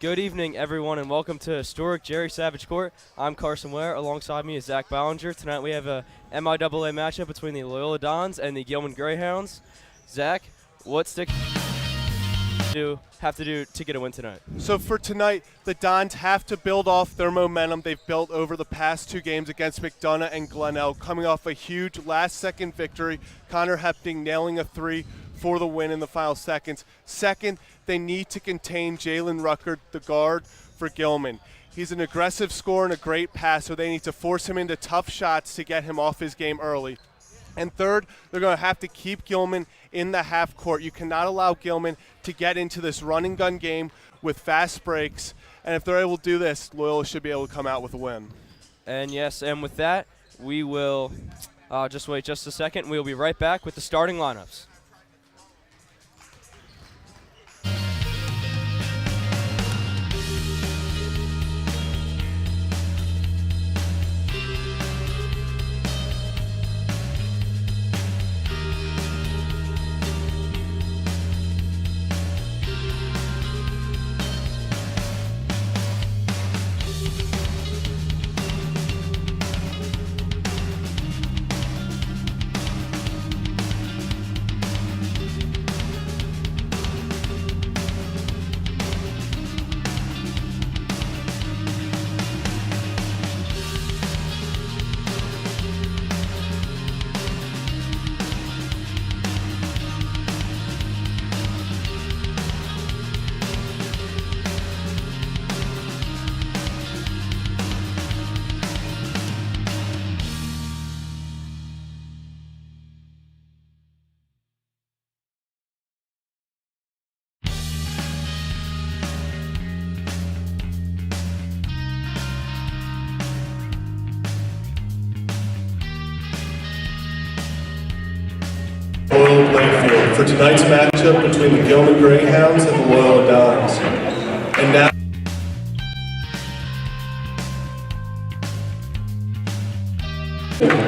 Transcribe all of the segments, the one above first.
Good evening, everyone, and welcome to historic Jerry Savage Court. I'm Carson Ware. Alongside me is Zach Ballinger. Tonight we have a MIAA matchup between the Loyola Dons and the Gilman Greyhounds. Zach, what stick have to do to get a win tonight? So for tonight, the Dons have to build off their momentum they've built over the past two games against McDonough and Glenelg, coming off a huge last-second victory. Connor Hepting nailing a three for the win in the final seconds. Second, they need to contain Jalen Rucker, the guard for Gilman. He's an aggressive scorer and a great passer. They need to force him into tough shots to get him off his game early. And third, they're going to have to keep Gilman in the half court. You cannot allow Gilman to get into this run and gun game with fast breaks. And if they're able to do this, Loyola should be able to come out with a win. And yes, and with that, we will just wait just a second. We'll be right back with the starting lineups. Loyola Blakefield for tonight's matchup between the Gilman Greyhounds and the Loyola Dons. And now,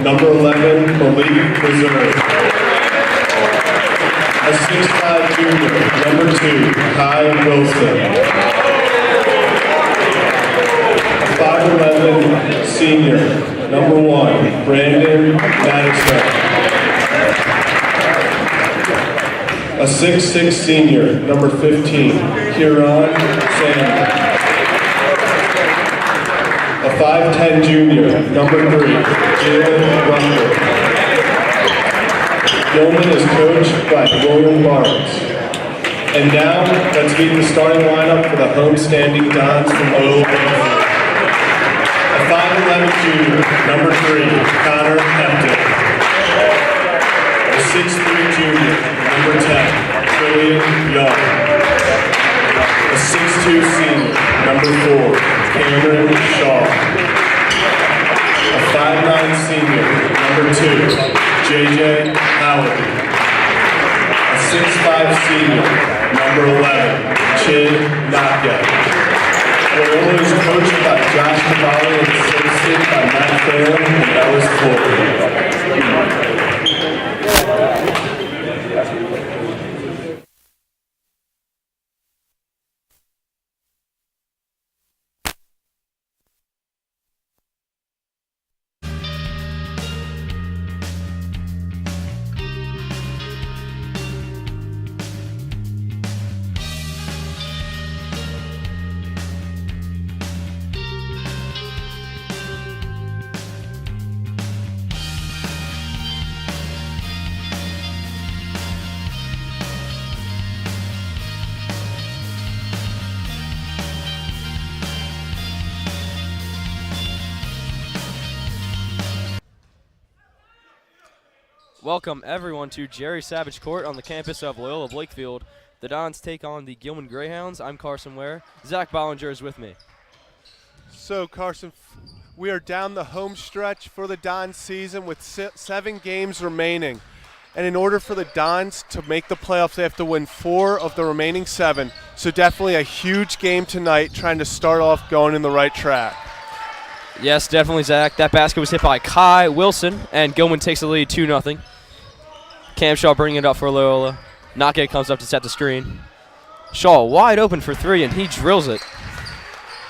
number 11, Malik Reserve. A 6'5" junior, number 2, Kai Wilson. A 5'11" senior, number 1, Brandon Madison. A 6'6" senior, number 15, Kieran Sanders. A 5'10" junior, number 3, Jalen Rucker. Gilman is coached by William Barnes. And now, let's meet the starting lineup for the homestanding Dons from Loyola Blakefield. A 5'11" junior, number 3, Connor Hepting. A 6'3" junior, number 10, Trillian Young. A 6'2" senior, number 4, Cameron Shaw. A 5'9" senior, number 2, JJ Howard. A 6'5" senior, number 11, Chin Naka. Loyola is coached by Josh Cavalli and assisted by Matt Phelan and Ellis Ford. Welcome, everyone, to Jerry Savage Court on the campus of Loyola Blakefield. The Dons take on the Gilman Greyhounds. I'm Carson Ware. Zach Ballinger is with me. So, Carson, we are down the home stretch for the Dons season with 7 games remaining. And in order for the Dons to make the playoffs, they have to win 4 of the remaining 7. So definitely a huge game tonight, trying to start off going in the right track. Yes, definitely, Zach. That basket was hit by Kai Wilson, and Gilman takes the lead 2-0. Cam Shaw bringing it up for Loyola. Nake comes up to set the screen. Shaw wide open for 3, and he drills it.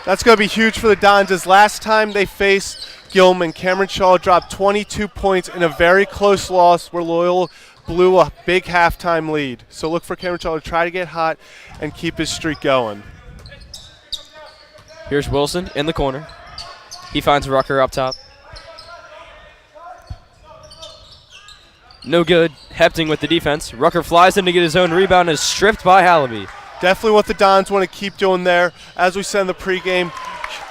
That's going to be huge for the Dons, as last time they faced Gilman, Cameron Shaw dropped 22 points in a very close loss where Loyola blew a big halftime lead. So look for Cameron Shaw to try to get hot and keep his streak going. Here's Wilson in the corner. He finds Rucker up top. No good. Hepting with the defense. Rucker flies in to get his own rebound and is stripped by Hallaby. Definitely what the Dons want to keep doing there. As we said in the pregame,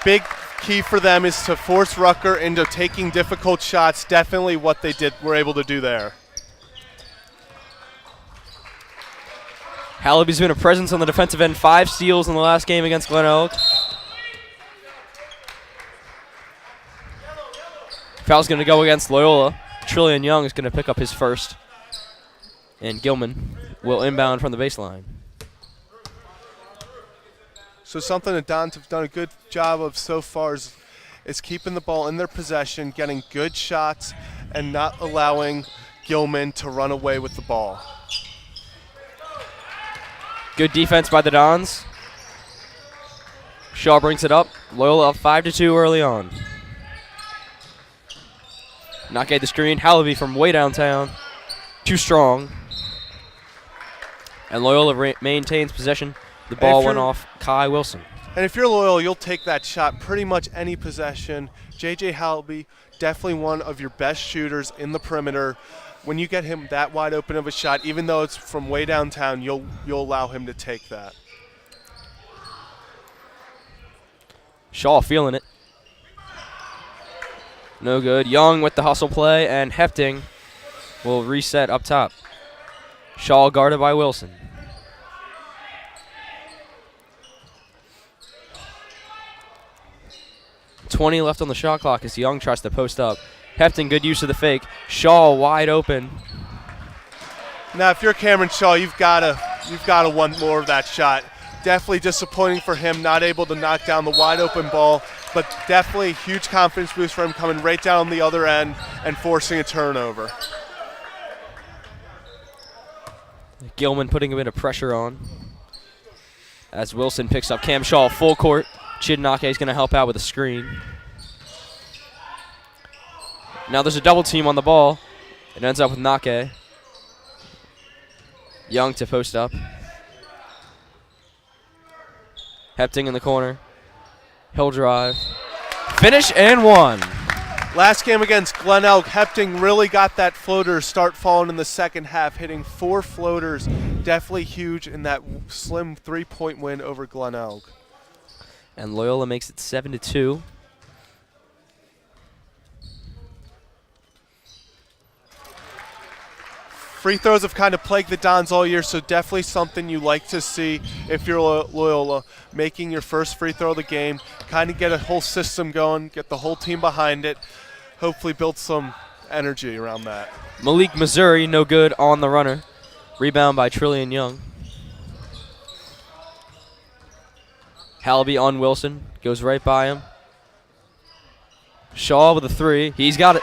big key for them is to force Rucker into taking difficult shots. Definitely what they were able to do there. Hallaby's been a presence on the defensive end. 5 steals in the last game against Glen Elk. Foul's going to go against Loyola. Trillian Young is going to pick up his first. And Gilman will inbound from the baseline. So something the Dons have done a good job of so far is keeping the ball in their possession, getting good shots, and not allowing Gilman to run away with the ball. Good defense by the Dons. Shaw brings it up. Loyola up 5-2 early on. Knock the screen. Hallaby from way downtown. Too strong. And Loyola maintains possession. The ball went off Kai Wilson. And if you're Loyola, you'll take that shot pretty much any possession. J.J. Hallaby, definitely one of your best shooters in the perimeter. When you get him that wide open of a shot, even though it's from way downtown, you'll allow him to take that. Shaw feeling it. No good. Young with the hustle play, and Hepting will reset up top. Shaw guarded by Wilson. .20 left on the shot clock as Young tries to post up. Hepting, good use of the fake. Shaw wide open. Now, if you're Cameron Shaw, you've got to want more of that shot. Definitely disappointing for him, not able to knock down the wide open ball, but definitely a huge confidence boost for him coming right down the other end and forcing a turnover. Gilman putting a bit of pressure on as Wilson picks up Cam Shaw full court. Chidnake is going to help out with a screen. Now there's a double team on the ball. It ends up with Nake. Young to post up. Hepting in the corner. He'll drive. Finish and one. Last game against Glen Elk, Hepting really got that floater start falling in the second half, hitting 4 floaters. Definitely huge in that slim 3-point win over Glen Elk. And Loyola makes it 7-2. Free throws have kind of plagued the Dons all year, so definitely something you like to see if you're Loyola, making your first free throw of the game, kind of get a whole system going, get the whole team behind it, hopefully build some energy around that. Malik Missouri, no good on the runner. Rebound by Trillian Young. Hallaby on Wilson, goes right by him. Shaw with a 3, he's got it.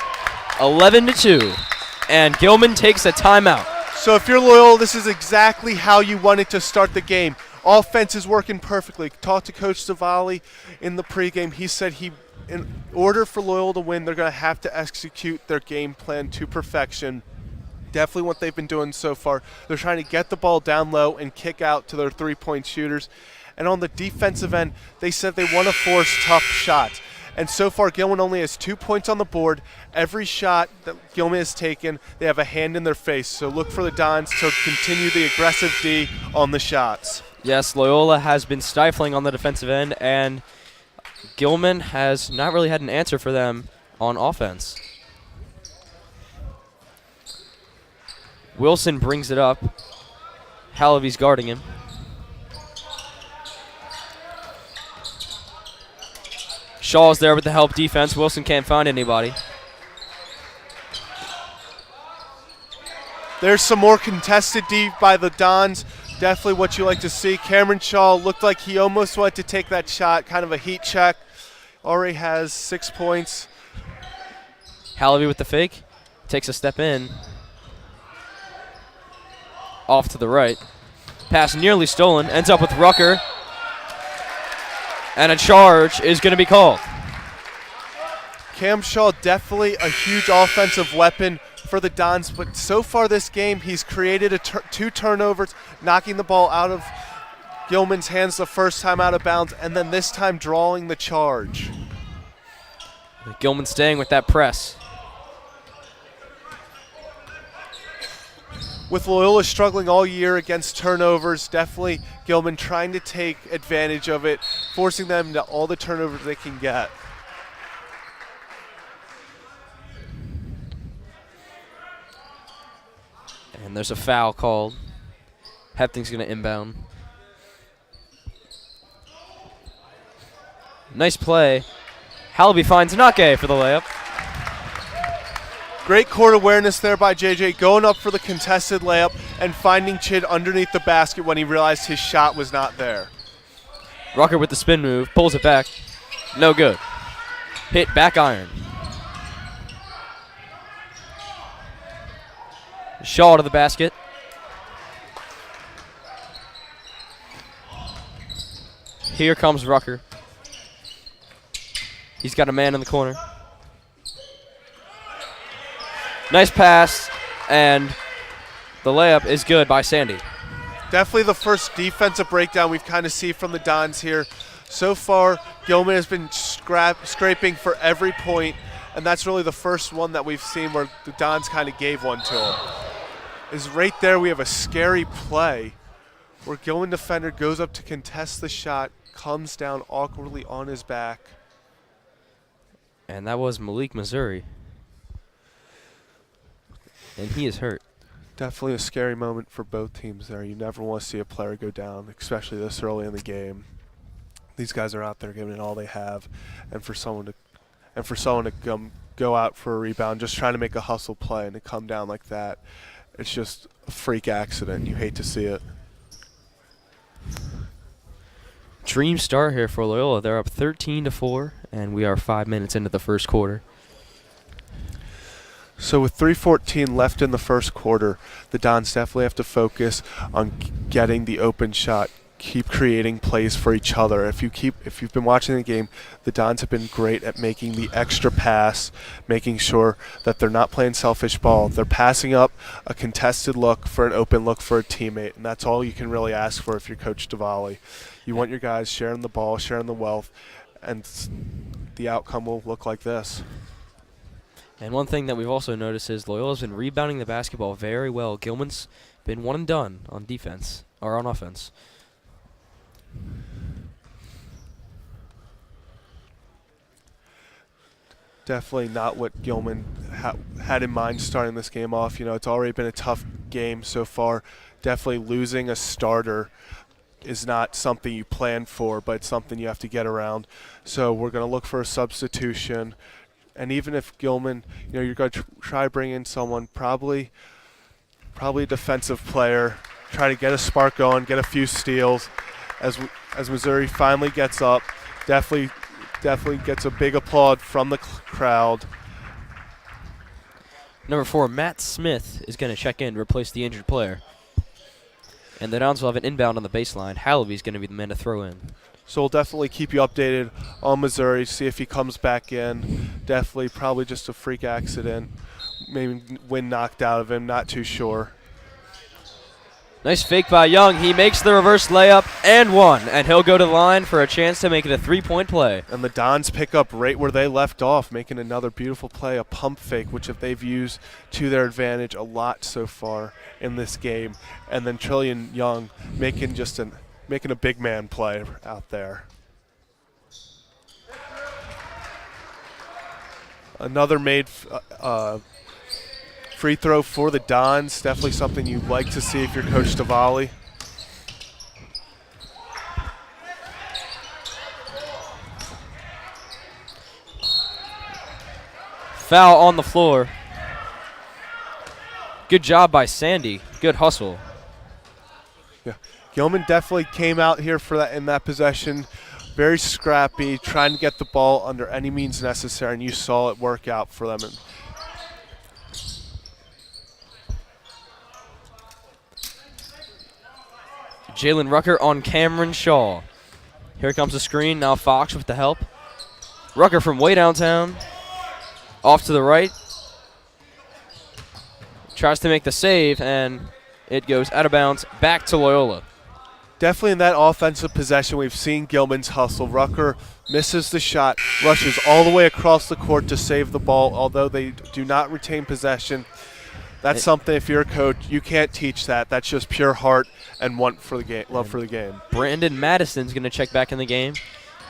11-2. And Gilman takes a timeout. So if you're Loyola, this is exactly how you wanted to start the game. Offense is working perfectly. Talked to Coach Savali in the pregame. He said in order for Loyola to win, they're going to have to execute their game plan to perfection. Definitely what they've been doing so far. They're trying to get the ball down low and kick out to their 3-point shooters. And on the defensive end, they said they want to force tough shots. And so far, Gilman only has 2 points on the board. Every shot that Gilman has taken, they have a hand in their face. So look for the Dons to continue the aggressive D on the shots. Yes, Loyola has been stifling on the defensive end, and Gilman has not really had an answer for them on offense. Wilson brings it up. Hallaby's guarding him. Shaw's there with the help defense. Wilson can't find anybody. There's some more contested D by the Dons. Definitely what you like to see. Cameron Shaw looked like he almost went to take that shot, kind of a heat check. Already has 6 points. Hallaby with the fake. Takes a step in. Off to the right. Pass nearly stolen. Ends up with Rucker. And a charge is going to be called. Cam Shaw, definitely a huge offensive weapon for the Dons, but so far this game, he's created 2 turnovers, knocking the ball out of Gilman's hands the first time out of bounds, and then this time drawing the charge. Gilman staying with that press. With Loyola struggling all year against turnovers, definitely Gilman trying to take advantage of it, forcing them to all the turnovers they can get. And there's a foul called. Hefting's going to inbound. Nice play. Hallaby finds Nake for the layup. Great court awareness there by JJ, going up for the contested layup and finding Chid underneath the basket when he realized his shot was not there. Rucker with the spin move, pulls it back. No good. Hit back iron. Shaw to the basket. Here comes Rucker. He's got a man in the corner. Nice pass, and the layup is good by Sandy. Definitely the first defensive breakdown we've kind of seen from the Dons here. So far, Gilman has been scraping for every point, and that's really the first one that we've seen where the Dons kind of gave one to him. Is right there we have a scary play where Gilman defender goes up to contest the shot, comes down awkwardly on his back. And that was Malik Missouri. And he is hurt. Definitely a scary moment for both teams there. You never want to see a player go down, especially this early in the game. These guys are out there giving it all they have, and for someone to go out for a rebound, just trying to make a hustle play and to come down like that, it's just a freak accident. You hate to see it. Dream start here for Loyola. They're up 13-4, and we are 5 minutes into the first quarter. So with 3:14 left in the first quarter, the Dons definitely have to focus on getting the open shot, keep creating plays for each other. If you've been watching the game, the Dons have been great at making the extra pass, making sure that they're not playing selfish ball. They're passing up a contested look for an open look for a teammate, and that's all you can really ask for if you're Coach Diwali. You want your guys sharing the ball, sharing the wealth, and the outcome will look like this. And one thing that we've also noticed is Loyola's been rebounding the basketball very well. Gilman's been one and done on defense, or on offense. Definitely not what Gilman had in mind starting this game off. You know, it's already been a tough game so far. Definitely losing a starter is not something you plan for, but it's something you have to get around. So we're going to look for a substitution. And even if Gilman, you know, you're going to try to bring in someone, probably a defensive player, try to get a spark going, get a few steals. As Missouri finally gets up, definitely gets a big applaud from the crowd. Number 4, Matt Smith is going to check in to replace the injured player. And the Dons will have an inbound on the baseline. Hallaby's going to be the man to throw in. So we'll definitely keep you updated on Missouri, see if he comes back in. Definitely probably just a freak accident. Maybe wind knocked out of him, not too sure. Nice fake by Young. He makes the reverse layup and one. And he'll go to the line for a chance to make it a 3-point play. And the Dons pick up right where they left off, making another beautiful play, a pump fake, which they've used to their advantage a lot so far in this game. And then Trillion Young making a big man play out there. Another made free throw for the Dons. Definitely something you'd like to see if you're Coach Diwali. Foul on the floor. Good job by Sandy. Good hustle. Yeah, Gilman definitely came out here for that in that possession. Very scrappy, trying to get the ball under any means necessary, and you saw it work out for them. Jalen Rucker on Cameron Shaw. Here comes the screen. Now Fox with the help. Rucker from way downtown. Off to the right. Tries to make the save, and it goes out of bounds back to Loyola. Definitely in that offensive possession, we've seen Gilman's hustle. Rucker misses the shot, rushes all the way across the court to save the ball, although they do not retain possession. That's something, if you're a coach, you can't teach that. That's just pure heart and want for the game, love for the game. Brandon Madison's going to check back in the game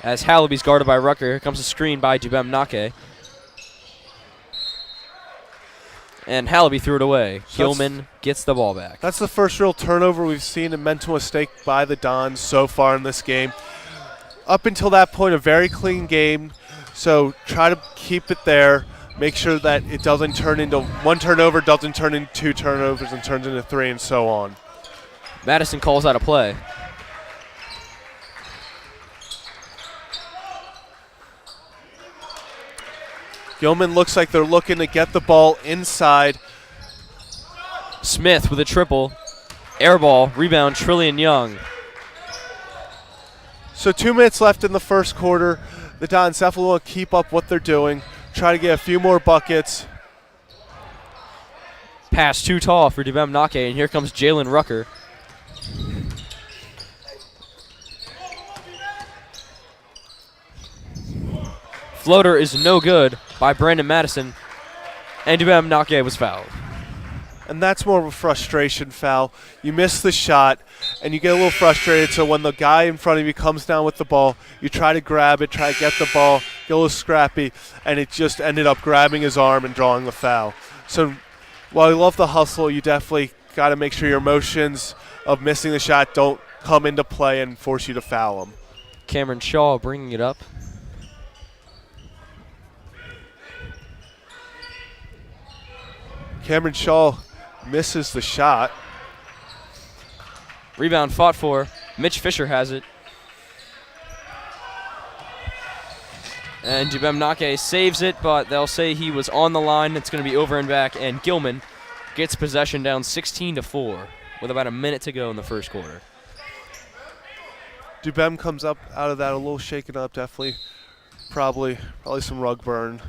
as Hallaby's guarded by Rucker. Here comes a screen by Dubem Nake. And Hallaby threw it away. Gilman gets the ball back. That's the first real turnover we've seen, a mental mistake by the Dons so far in this game. Up until that point, a very clean game, so try to keep it there. Make sure that it doesn't turn into one turnover, doesn't turn into two turnovers, and turns into three, and so on. Madison calls out a play. Gilman looks like they're looking to get the ball inside. Smith with a triple. Air ball, rebound, Trillian Young. So 2 minutes left in the first quarter. The Dons definitely want to keep up what they're doing, try to get a few more buckets. Pass too tall for Dubem Nake, and here comes Jalen Rucker. Floater is no good by Brandon Madison, and Dubem Nake was fouled. And that's more of a frustration foul. You miss the shot, and you get a little frustrated, so when the guy in front of you comes down with the ball, you try to grab it, try to get the ball, get a little scrappy, and it just ended up grabbing his arm and drawing the foul. So while you love the hustle, you definitely got to make sure your emotions of missing the shot don't come into play and force you to foul him. Cameron Shaw bringing it up. Cameron Shaw misses the shot. Rebound fought for. Mitch Fisher has it. And Dubem Nake saves it, but they'll say he was on the line. It's going to be over and back, and Gilman gets possession down 16-4 with about a minute to go in the first quarter. Dubem comes up out of that a little shaken up, definitely. Probably some rug burn.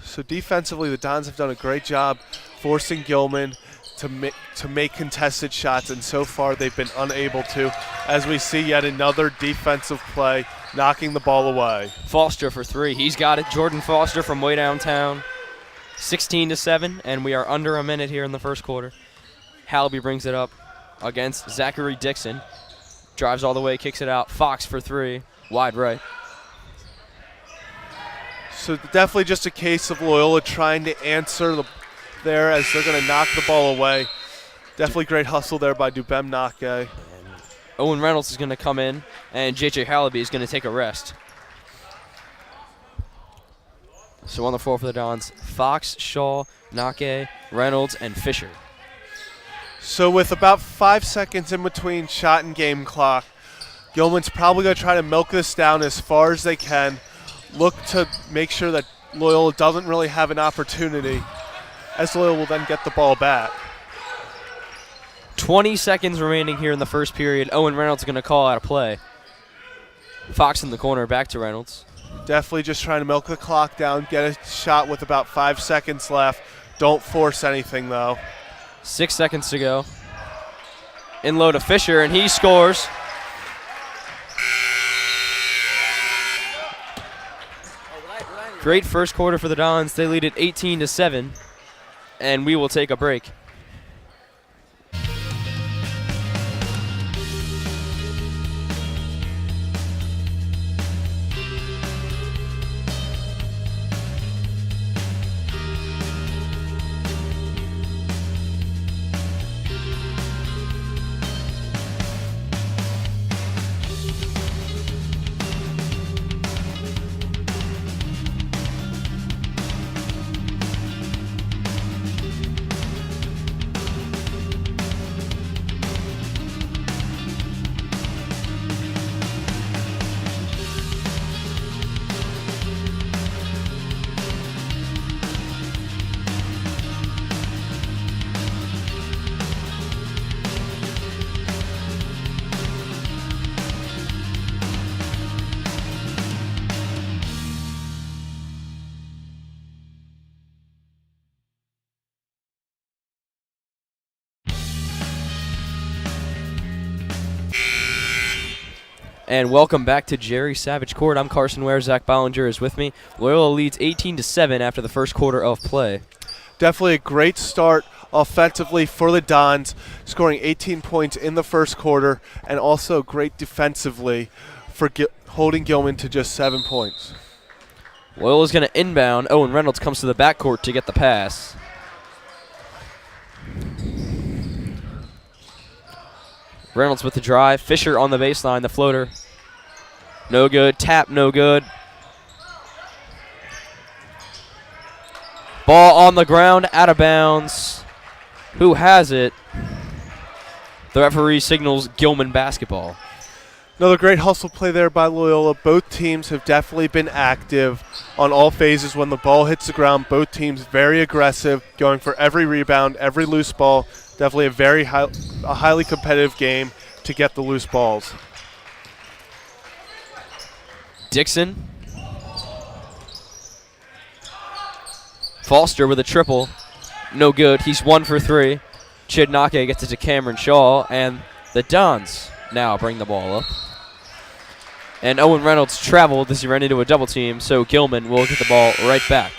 So defensively, the Dons have done a great job forcing Gilman to make contested shots, and so far they've been unable to, as we see yet another defensive play knocking the ball away. Foster for three. He's got it. Jordan Foster from way downtown. 16-7, and we are under a minute here in the first quarter. Hallaby brings it up against Zachary Dixon. Drives all the way, kicks it out. Fox for three. Wide right. So definitely just a case of Loyola trying to answer there as they're going to knock the ball away. Definitely great hustle there by Dubem Nake. Owen Reynolds is going to come in, and J.J. Hallaby is going to take a rest. So on the floor for the Dons, Fox, Shaw, Nake, Reynolds, and Fisher. So with about 5 seconds in between shot and game clock, Gilman's probably going to try to milk this down as far as they can. Look to make sure that Loyola doesn't really have an opportunity, as Loyola will then get the ball back. 20 seconds remaining here in the first period. Owen Reynolds is going to call out a play. Fox in the corner, back to Reynolds. Definitely just trying to milk the clock down, get a shot with about 5 seconds left. Don't force anything, though. 6 seconds to go. In low to Fisher, and he scores. Great first quarter for the Dons. They lead it 18-7, and we will take a break. And welcome back to Jerry Savage Court. I'm Carson Ware. Zach Ballinger is with me. Loyola leads 18-7 after the first quarter of play. Definitely a great start offensively for the Dons, scoring 18 points in the first quarter, and also great defensively for holding Gilman to just 7 points. Loyola's going to inbound. Owen Reynolds comes to the backcourt to get the pass. Reynolds with the drive. Fisher on the baseline, the floater. No good. Tap, no good. Ball on the ground, out of bounds. Who has it? The referee signals Gilman basketball. Another great hustle play there by Loyola. Both teams have definitely been active on all phases when the ball hits the ground. Both teams very aggressive, going for every rebound, every loose ball. Definitely a highly competitive game to get the loose balls. Dixon. Foster with a triple. No good. He's 1 for 3. Chidnake gets it to Cameron Shaw, and the Dons now bring the ball up. And Owen Reynolds traveled as he ran into a double team, so Gilman will get the ball right back.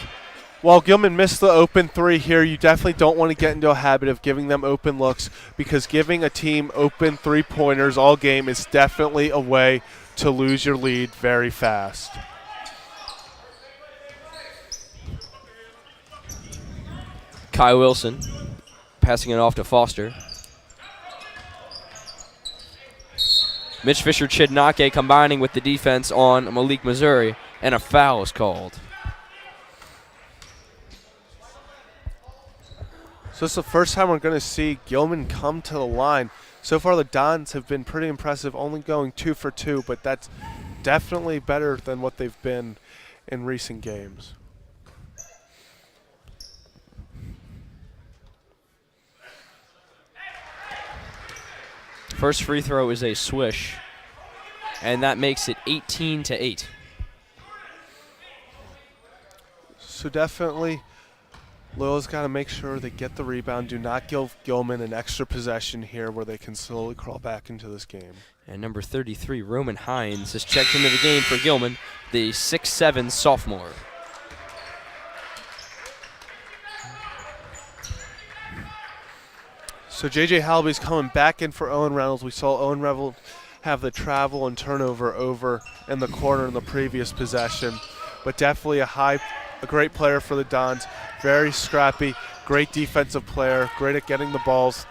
While Gilman missed the open 3 here, you definitely don't want to get into a habit of giving them open looks, because giving a team open 3-pointers all game is definitely a way to lose your lead very fast. Kai Wilson passing it off to Foster. Mitch Fisher Chidnake combining with the defense on Malik Missouri, and a foul is called. So it's the first time we're going to see Gilman come to the line. So far the Dons have been pretty impressive, only going 2 for 2, but that's definitely better than what they've been in recent games. First free throw is a swish, and that makes it 18-8. So definitely Loyola's got to make sure they get the rebound. Do not give Gilman an extra possession here where they can slowly crawl back into this game. And number 33, Roman Hines, has checked into the game for Gilman, the 6'7" sophomore. So J.J. Halby's coming back in for Owen Reynolds. We saw Owen Reynolds have the travel and turnover over in the corner in the previous possession. But definitely a great player for the Dons. Very scrappy, great defensive player, great at getting the balls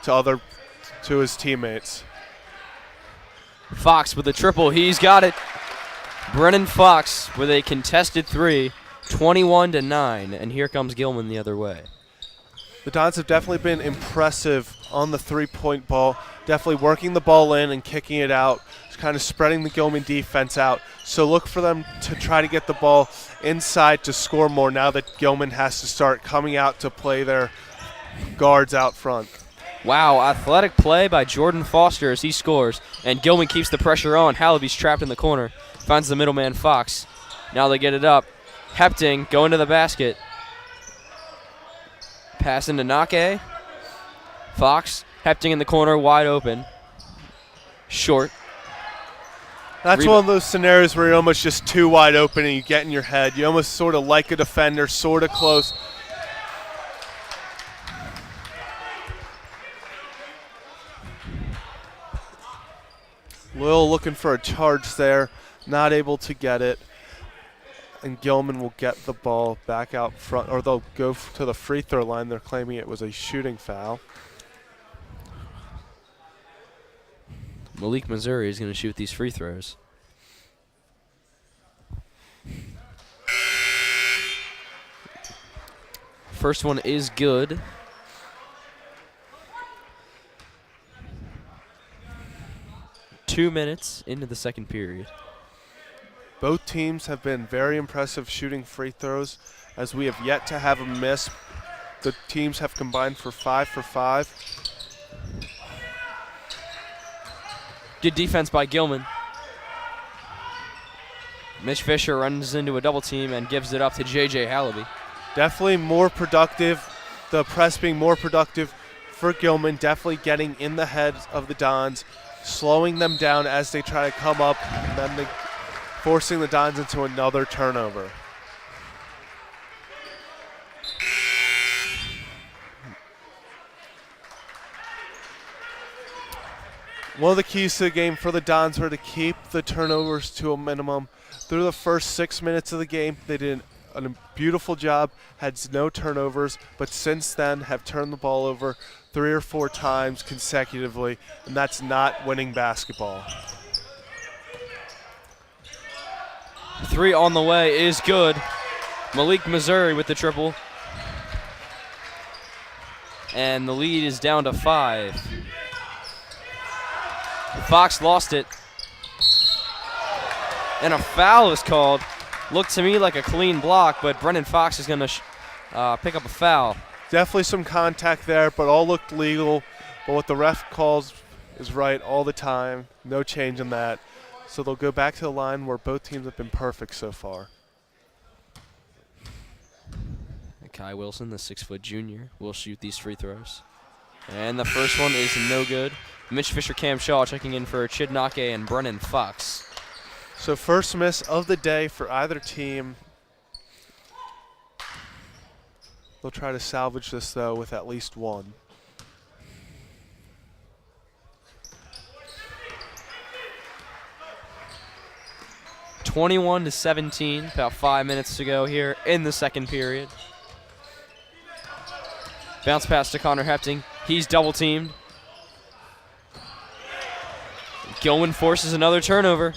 to his teammates. Fox with a triple. He's got it. Brennan Fox with a contested 3, 21-9. And here comes Gilman the other way. The Dons have definitely been impressive on the 3-point ball, definitely working the ball in and kicking it out, kind of spreading the Gilman defense out. So look for them to try to get the ball inside to score more now that Gilman has to start coming out to play their guards out front. Wow, athletic play by Jordan Foster as he scores, and Gilman keeps the pressure on. Hallaby's trapped in the corner, finds the middleman Fox. Now they get it up. Hepting going to the basket. Pass into Nake. Fox, Hepting in the corner, wide open. Short. That's one of those scenarios where you're almost just too wide open and you get in your head. You almost sort of like a defender, sort of close. Loyola looking for a charge there, not able to get it. And Gilman will get the ball back out front, or they'll go to the free throw line. They're claiming it was a shooting foul. Malik Missouri is going to shoot these free throws. First one is good. Two minutes into the second period. Both teams have been very impressive shooting free throws, as we have yet to have a miss. The teams have combined for 5 for 5. Good defense by Gilman. Mitch Fisher runs into a double team and gives it up to J.J. Hallaby. Definitely more productive, the press being more productive for Gilman, definitely getting in the heads of the Dons, slowing them down as they try to come up, and then forcing the Dons into another turnover. One of the keys to the game for the Dons were to keep the turnovers to a minimum. Through the first 6 minutes of the game, they did a beautiful job, had no turnovers, but since then have turned the ball over 3 or 4 times consecutively, and that's not winning basketball. 3 on the way is good. Malik Missouri with the triple. And the lead is down to 5. Fox lost it. And a foul is called. Looked to me like a clean block, but Brendan Fox is going to pick up a foul. Definitely some contact there, but all looked legal. But what the ref calls is right all the time. No change in that. So they'll go back to the line where both teams have been perfect so far. Kai Wilson, the 6-foot junior, will shoot these free throws. And the first one is no good. Mitch Fisher, Cam Shaw checking in for Chidnake and Brennan Fox. So first miss of the day for either team. They'll try to salvage this, though, with at least one. (21-17), about 5 minutes to go here in the second period. Bounce pass to Connor Hepting. He's double teamed. Gilman forces another turnover.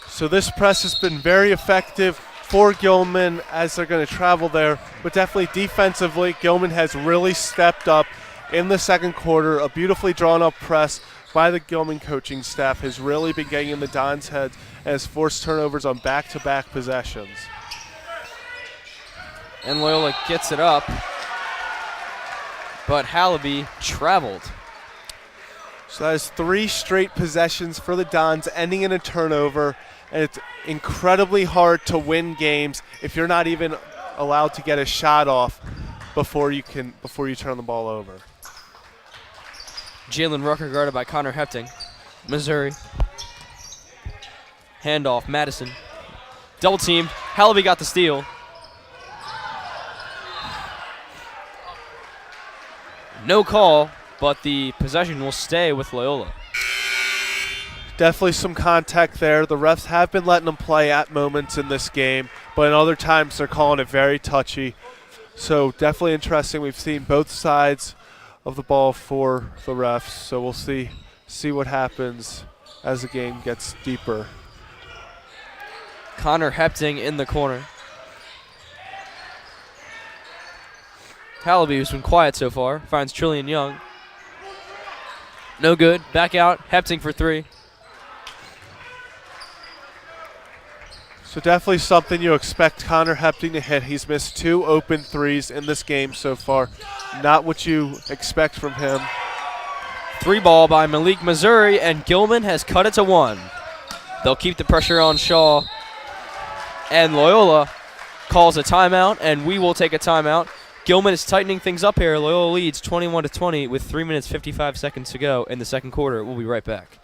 So this press has been very effective for Gilman as they're going to travel there, but definitely defensively, Gilman has really stepped up in the second quarter. A beautifully drawn up press by the Gilman coaching staff has really been getting in the Dons' heads and has forced turnovers on back-to-back possessions. And Loyola gets it up, but Hallaby traveled. So that is 3 straight possessions for the Dons, ending in a turnover, and it's incredibly hard to win games if you're not even allowed to get a shot off before you turn the ball over. Jalen Rucker guarded by Connor Hepting. Missouri. Handoff, Madison. Double teamed. Hallaby got the steal. No call, but the possession will stay with Loyola. Definitely some contact there. The refs have been letting them play at moments in this game, but in other times they're calling it very touchy. So definitely interesting. We've seen both sides of the ball for the refs, so we'll see what happens as the game gets deeper. Connor Hepting in the corner. Hallaby, who's been quiet so far, finds Trillian Young. No good. Back out. Hepting for 3. So definitely something you expect Connor Hepting to hit. He's missed 2 open threes in this game so far. Not what you expect from him. 3 ball by Malik Missouri, and Gilman has cut it to 1. They'll keep the pressure on Shaw. And Loyola calls a timeout, and we will take a timeout. Gilman is tightening things up here. Loyola leads 21-20 with 3 minutes 55 seconds to go in the second quarter. We'll be right back.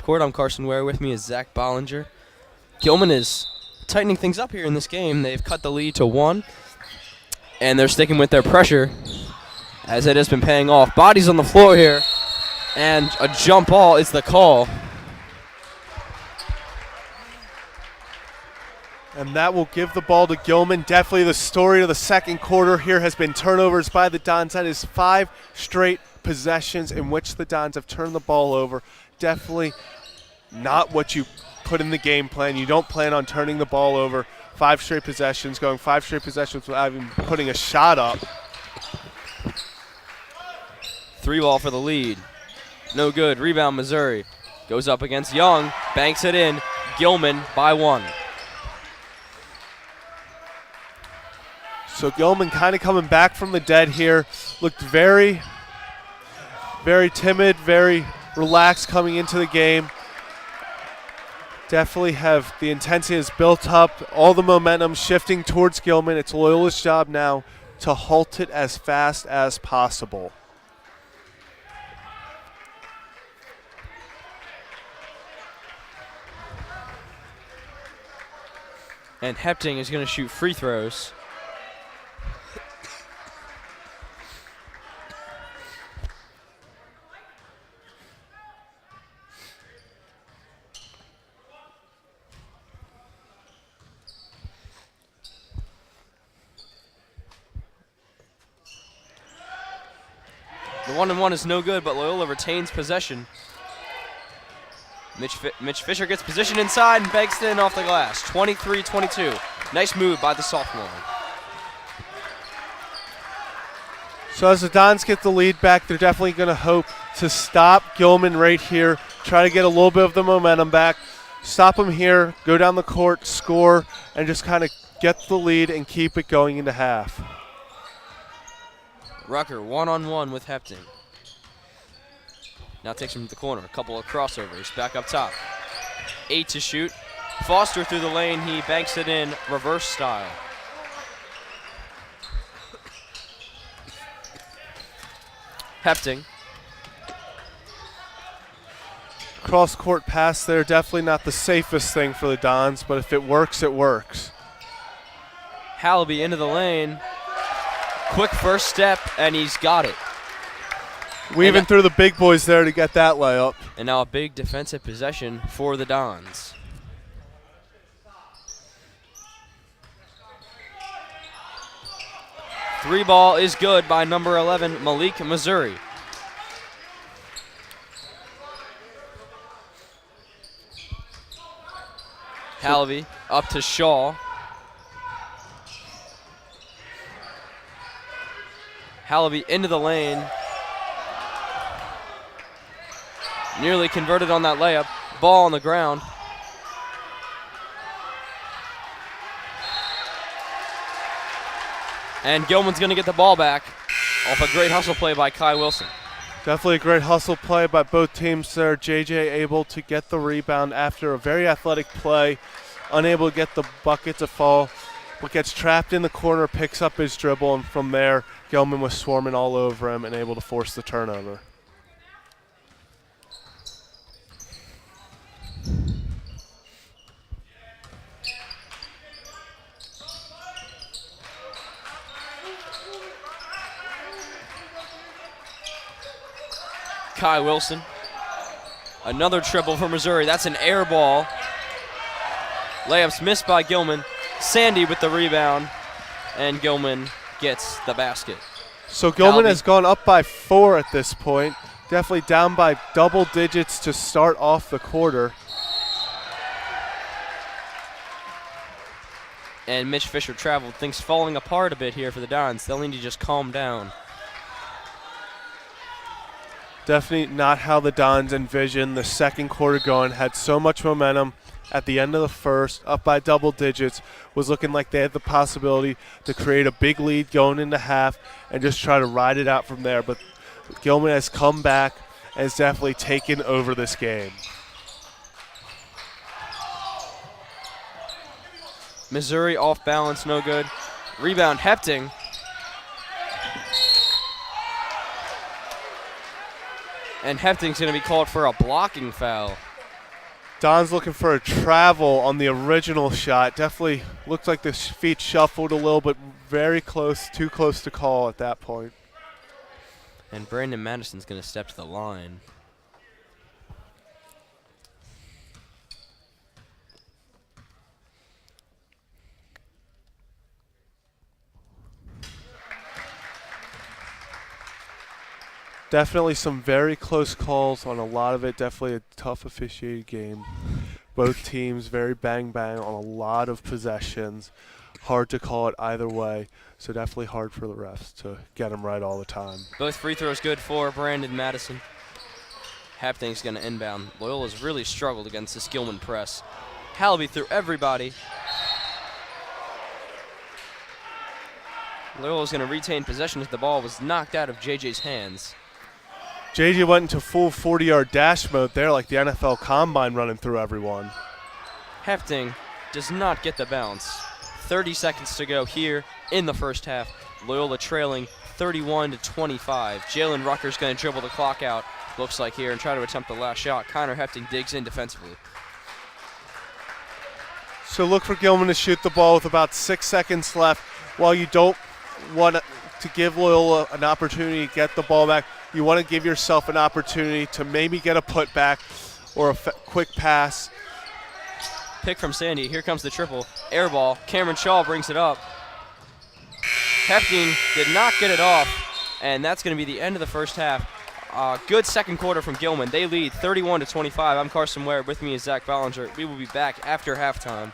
Court. I'm Carson Ware. With me is Zach Bollinger. Gilman is tightening things up here in this game. They've cut the lead to 1, and they're sticking with their pressure as it has been paying off. Bodies on the floor here, and a jump ball is the call. And that will give the ball to Gilman. Definitely the story of the second quarter here has been turnovers by the Dons. That is 5 straight possessions in which the Dons have turned the ball over. Definitely not what you put in the game plan. You don't plan on turning the ball over 5 straight possessions, going 5 straight possessions without even putting a shot up. 3-ball for the lead. No good. Rebound, Missouri. Goes up against Young. Banks it in. Gilman by 1. So Gilman kind of coming back from the dead here. Looked very, very timid, very relaxed coming into the game. Definitely have the intensity is built up. All the momentum shifting towards Gilman. It's Loyola's job now to halt it as fast as possible. And Hepting is going to shoot free throws. The 1-and-1 is no good, but Loyola retains possession. Mitch Fisher gets positioned inside and banks it in off the glass. 23-22. Nice move by the sophomore. So as the Dons get the lead back, they're definitely going to hope to stop Gilman right here, try to get a little bit of the momentum back, stop him here, go down the court, score, and just kind of get the lead and keep it going into half. Rucker one-on-one with Hepting. Now takes him to the corner. A couple of crossovers. Back up top. 8 to shoot. Foster through the lane. He banks it in reverse style. Hepting. Cross-court pass there, definitely not the safest thing for the Dons, but if it works, it works. Hallaby into the lane. Quick first step, and he's got it. Weaving through the big boys there to get that layup. And now a big defensive possession for the Dons. Three ball is good by number 11, Malik Missouri. Hallaby up to Shaw. Hallaby into the lane. Nearly converted on that layup. Ball on the ground. And Gilman's going to get the ball back off a great hustle play by Kai Wilson. Definitely a great hustle play by both teams there. JJ able to get the rebound after a very athletic play. Unable to get the bucket to fall, but gets trapped in the corner, picks up his dribble, and from there, Gilman was swarming all over him and able to force the turnover. Kai Wilson. Another triple for Missouri. That's an air ball. Layups missed by Gilman. Sandy with the rebound. And Gilman gets the basket. So Gilman has gone up by 4 at this point. Definitely down by double digits to start off the quarter. And Mitch Fisher traveled. Things falling apart a bit here for the Dons. They'll need to just calm down. Definitely not how the Dons envisioned the second quarter going. Had so much momentum at the end of the first, up by double digits. Was looking like they had the possibility to create a big lead going into half and just try to ride it out from there. But Gilman has come back and has definitely taken over this game. Missouri off balance, no good. Rebound, Hepting. And Hepting's going to be called for a blocking foul. Don's looking for a travel on the original shot. Definitely looked like the feet shuffled a little, but very close, too close to call at that point. And Brandon Madison's going to step to the line. Definitely some very close calls on a lot of it. Definitely a tough officiated game. Both teams very bang-bang on a lot of possessions. Hard to call it either way, so definitely hard for the refs to get them right all the time. Both free throws good for Brandon Madison. Hapting's going to inbound. Loyola's really struggled against this Gilman press. Hallaby through everybody. Loyola's going to retain possession as the ball was knocked out of JJ's hands. JJ went into full 40-yard dash mode there, like the NFL Combine running through everyone. Hapting does not get the bounce. 30 seconds to go here in the first half. Loyola trailing 31-25. Jalen Rucker's going to dribble the clock out, looks like here, and try to attempt the last shot. Connor Hapting digs in defensively. So look for Gilman to shoot the ball with about 6 seconds left. While you don't want to give Loyola an opportunity to get the ball back, you want to give yourself an opportunity to maybe get a putback or a quick pass. Pick from Sandy. Here comes the triple. Air ball. Cameron Shaw brings it up. Hapting did not get it off, and that's going to be the end of the first half. Good second quarter from Gilman. They lead 31-25. I'm Carson Ware. With me is Zach Ballinger. We will be back after halftime.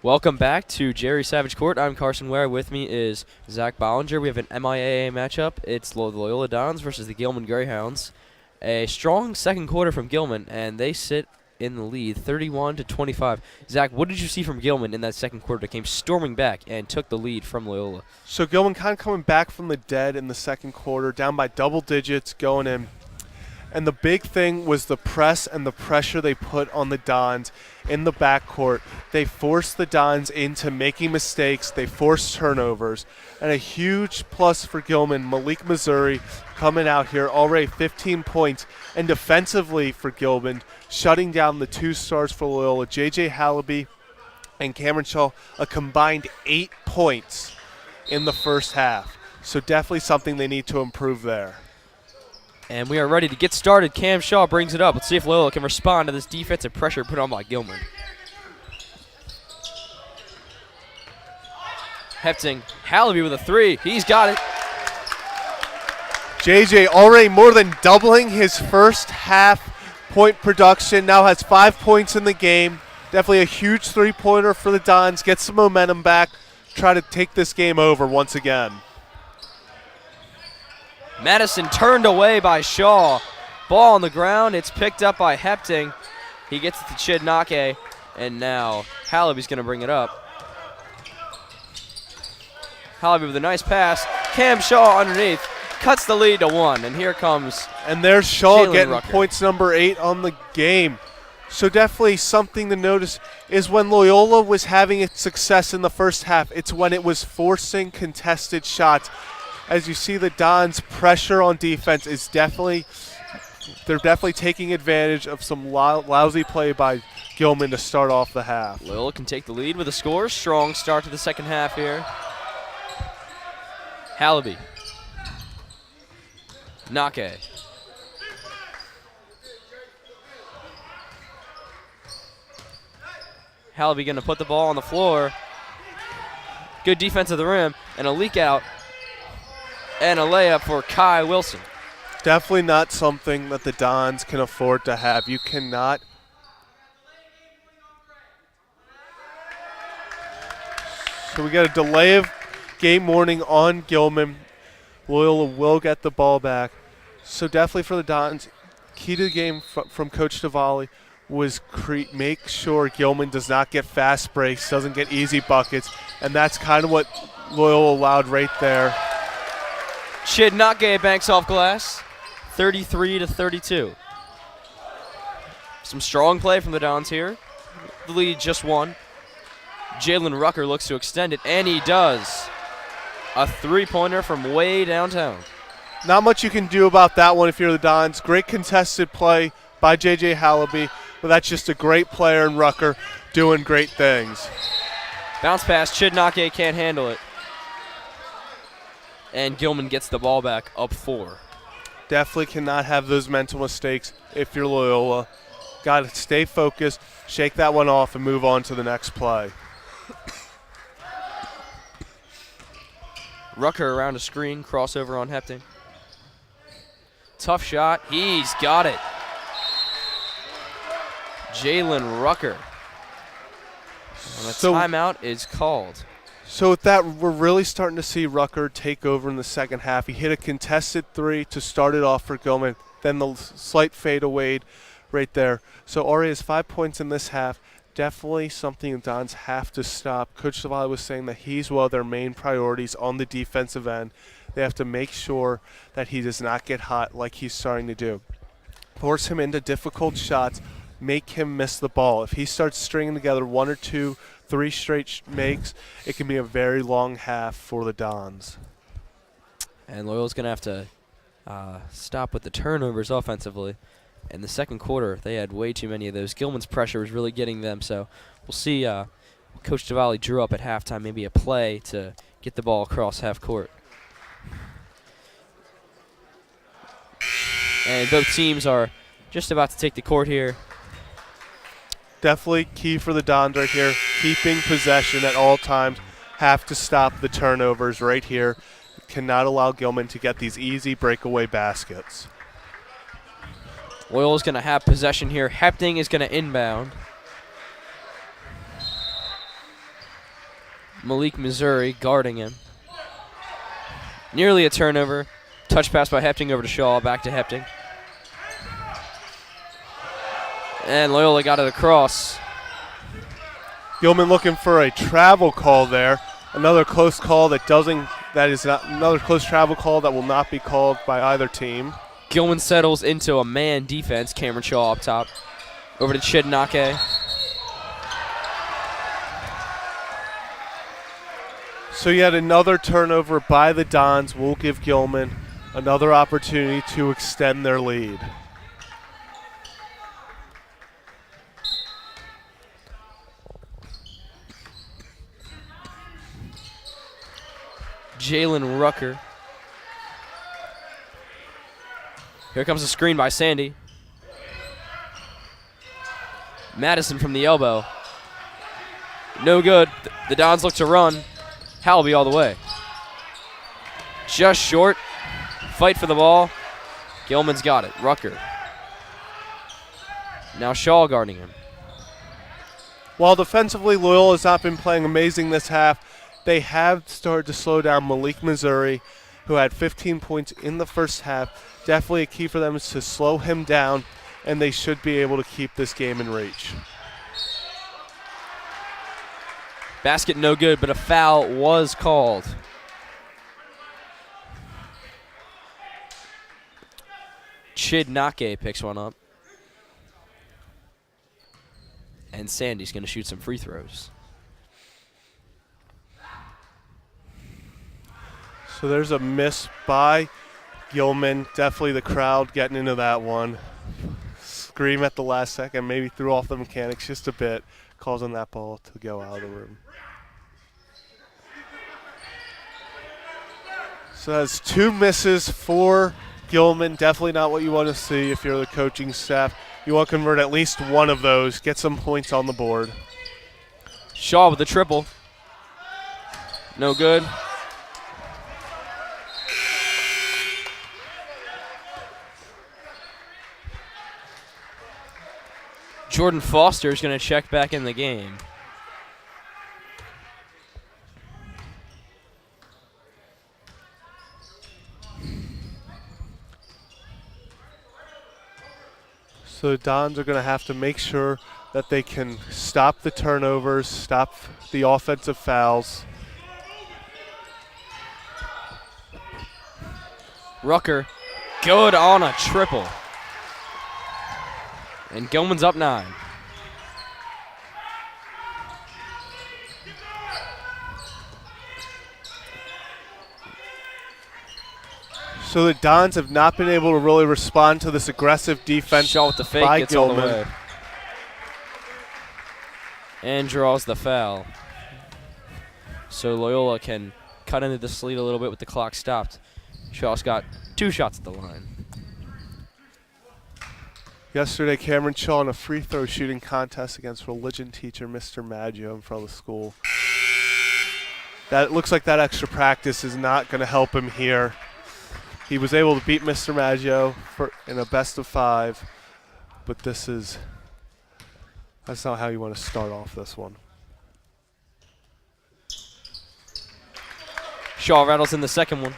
Welcome back to Jerry Savage Court. I'm Carson Ware. With me is Zach Bollinger. We have an MIAA matchup. It's the Loyola Dons versus the Gilman Greyhounds. A strong second quarter from Gilman, and they sit in the lead, 31-25. Zach, what did you see from Gilman in that second quarter that came storming back and took the lead from Loyola? So Gilman kind of coming back from the dead in the second quarter, down by double digits, going in. And the big thing was the press and the pressure they put on the Dons in the backcourt. They forced the Dons into making mistakes. They forced turnovers. And a huge plus for Gilman, Malik Missouri coming out here, already 15 points. And defensively for Gilman, shutting down the two stars for Loyola, J.J. Hallaby and Cameron Shaw, a combined 8 points in the first half. So definitely something they need to improve there. And we are ready to get started. Cam Shaw brings it up. Let's see if Loyola can respond to this defensive pressure put on by Gilman. Hefting, Hallaby with a three. He's got it. JJ already more than doubling his first half point production. Now has 5 points in the game. Definitely a huge three-pointer for the Dons. Get some momentum back. Try to take this game over once again. Madison turned away by Shaw. Ball on the ground. It's picked up by Hefting. He gets it to Chidnake, and now Hallaby's going to bring it up. Hallaby with a nice pass. Cam Shaw underneath. Cuts the lead to 1, and here comes And there's Shaw Jalen getting Rucker. points number 8 on the game. So definitely something to notice is when Loyola was having its success in the first half, it's when it was forcing contested shots. As you see, the Dons' pressure on defense is they're definitely taking advantage of some lousy play by Gilman to start off the half. Loyola can take the lead with a score. Strong start to the second half here. Hallaby. Nake. Hallaby going to put the ball on the floor. Good defense of the rim and a leak out and a layup for Kai Wilson. Definitely not something that the Dons can afford to have. You cannot. So we got a delay of game warning on Gilman. Loyola will get the ball back. So definitely for the Dons, key to the game from Coach Tavalli was make sure Gilman does not get fast breaks, doesn't get easy buckets, and that's kind of what Loyola allowed right there. Chidnake banks off glass, 33-32. Some strong play from the Dons here. The lead just 1. Jalen Rucker looks to extend it, and he does. A three-pointer from way downtown. Not much you can do about that one if you're the Dons. Great contested play by J.J. Hallaby, but that's just a great player in Rucker doing great things. Bounce pass, Chidnake can't handle it. And Gilman gets the ball back, up 4. Definitely cannot have those mental mistakes if you're Loyola. Got to stay focused, shake that one off, and move on to the next play. Rucker around a screen, crossover on Hefting. Tough shot, he's got it. Jalen Rucker. And a timeout is called. So with that, we're really starting to see Rucker take over in the second half. He hit a contested three to start it off for Gilman, then the slight fadeaway right there. So already has 5 points in this half. Definitely something the Dons have to stop. Coach Savali was saying that he's one of their main priorities on the defensive end. They have to make sure that he does not get hot like he's starting to do. Force him into difficult shots, make him miss the ball. If he starts stringing together 1 or 2, 3 straight makes, it can be a very long half for the Dons. And Loyola's going to have to stop with the turnovers offensively. In the second quarter, they had way too many of those. Gilman's pressure was really getting them, so we'll see Coach Tavalli drew up at halftime, maybe a play to get the ball across half court. And both teams are just about to take the court here. Definitely key for the Dons right here, keeping possession at all times. Have to stop the turnovers right here. Cannot allow Gilman to get these easy breakaway baskets. Loyola's going to have possession here. Hefting is going to inbound. Malik Missouri guarding him. Nearly a turnover. Touch pass by Hepting over to Shaw. Back to Hepting. And Loyola got it across. Gilman looking for a travel call there. Another close call another close travel call that will not be called by either team. Gilman settles into a man defense. Cameron Shaw up top. Over to Chidnake. So yet another turnover by the Dons will give Gilman another opportunity to extend their lead. Jalen Rucker. Here comes a screen by Sandy. Madison from the elbow. No good. The Dons look to run. Hallaby all the way. Just short. Fight for the ball. Gilman's got it. Rucker. Now Shaw guarding him. While defensively Loyola has not been playing amazing this half, they have started to slow down Malik Missouri, who had 15 points in the first half. Definitely a key for them is to slow him down, and they should be able to keep this game in reach. Basket no good, but a foul was called. Chidnake picks one up. And Sandy's going to shoot some free throws. So there's a miss by Gilman. Definitely the crowd getting into that one. Scream at the last second, maybe threw off the mechanics just a bit, causing that ball to go out of the room. So that's two misses for Gilman. Definitely not what you want to see if you're the coaching staff. You want to convert at least one of those, get some points on the board. Shaw with the triple. No good. Jordan Foster is going to check back in the game. So the Dons are going to have to make sure that they can stop the turnovers, stop the offensive fouls. Rucker, good on a triple. And Gilman's up 9. So the Dons have not been able to really respond to this aggressive defense Shaw with the fake, by gets all the Gilman. way. And draws the foul. So Loyola can cut into the lead a little bit with the clock stopped. Shaw's got 2 shots at the line. Yesterday, Cameron Shaw in a free throw shooting contest against religion teacher Mr. Maggio in front of the school. That looks like that extra practice is not going to help him here. He was able to beat Mr. Maggio in a best of 5, but that's not how you want to start off this one. Shaw rattles in the second one.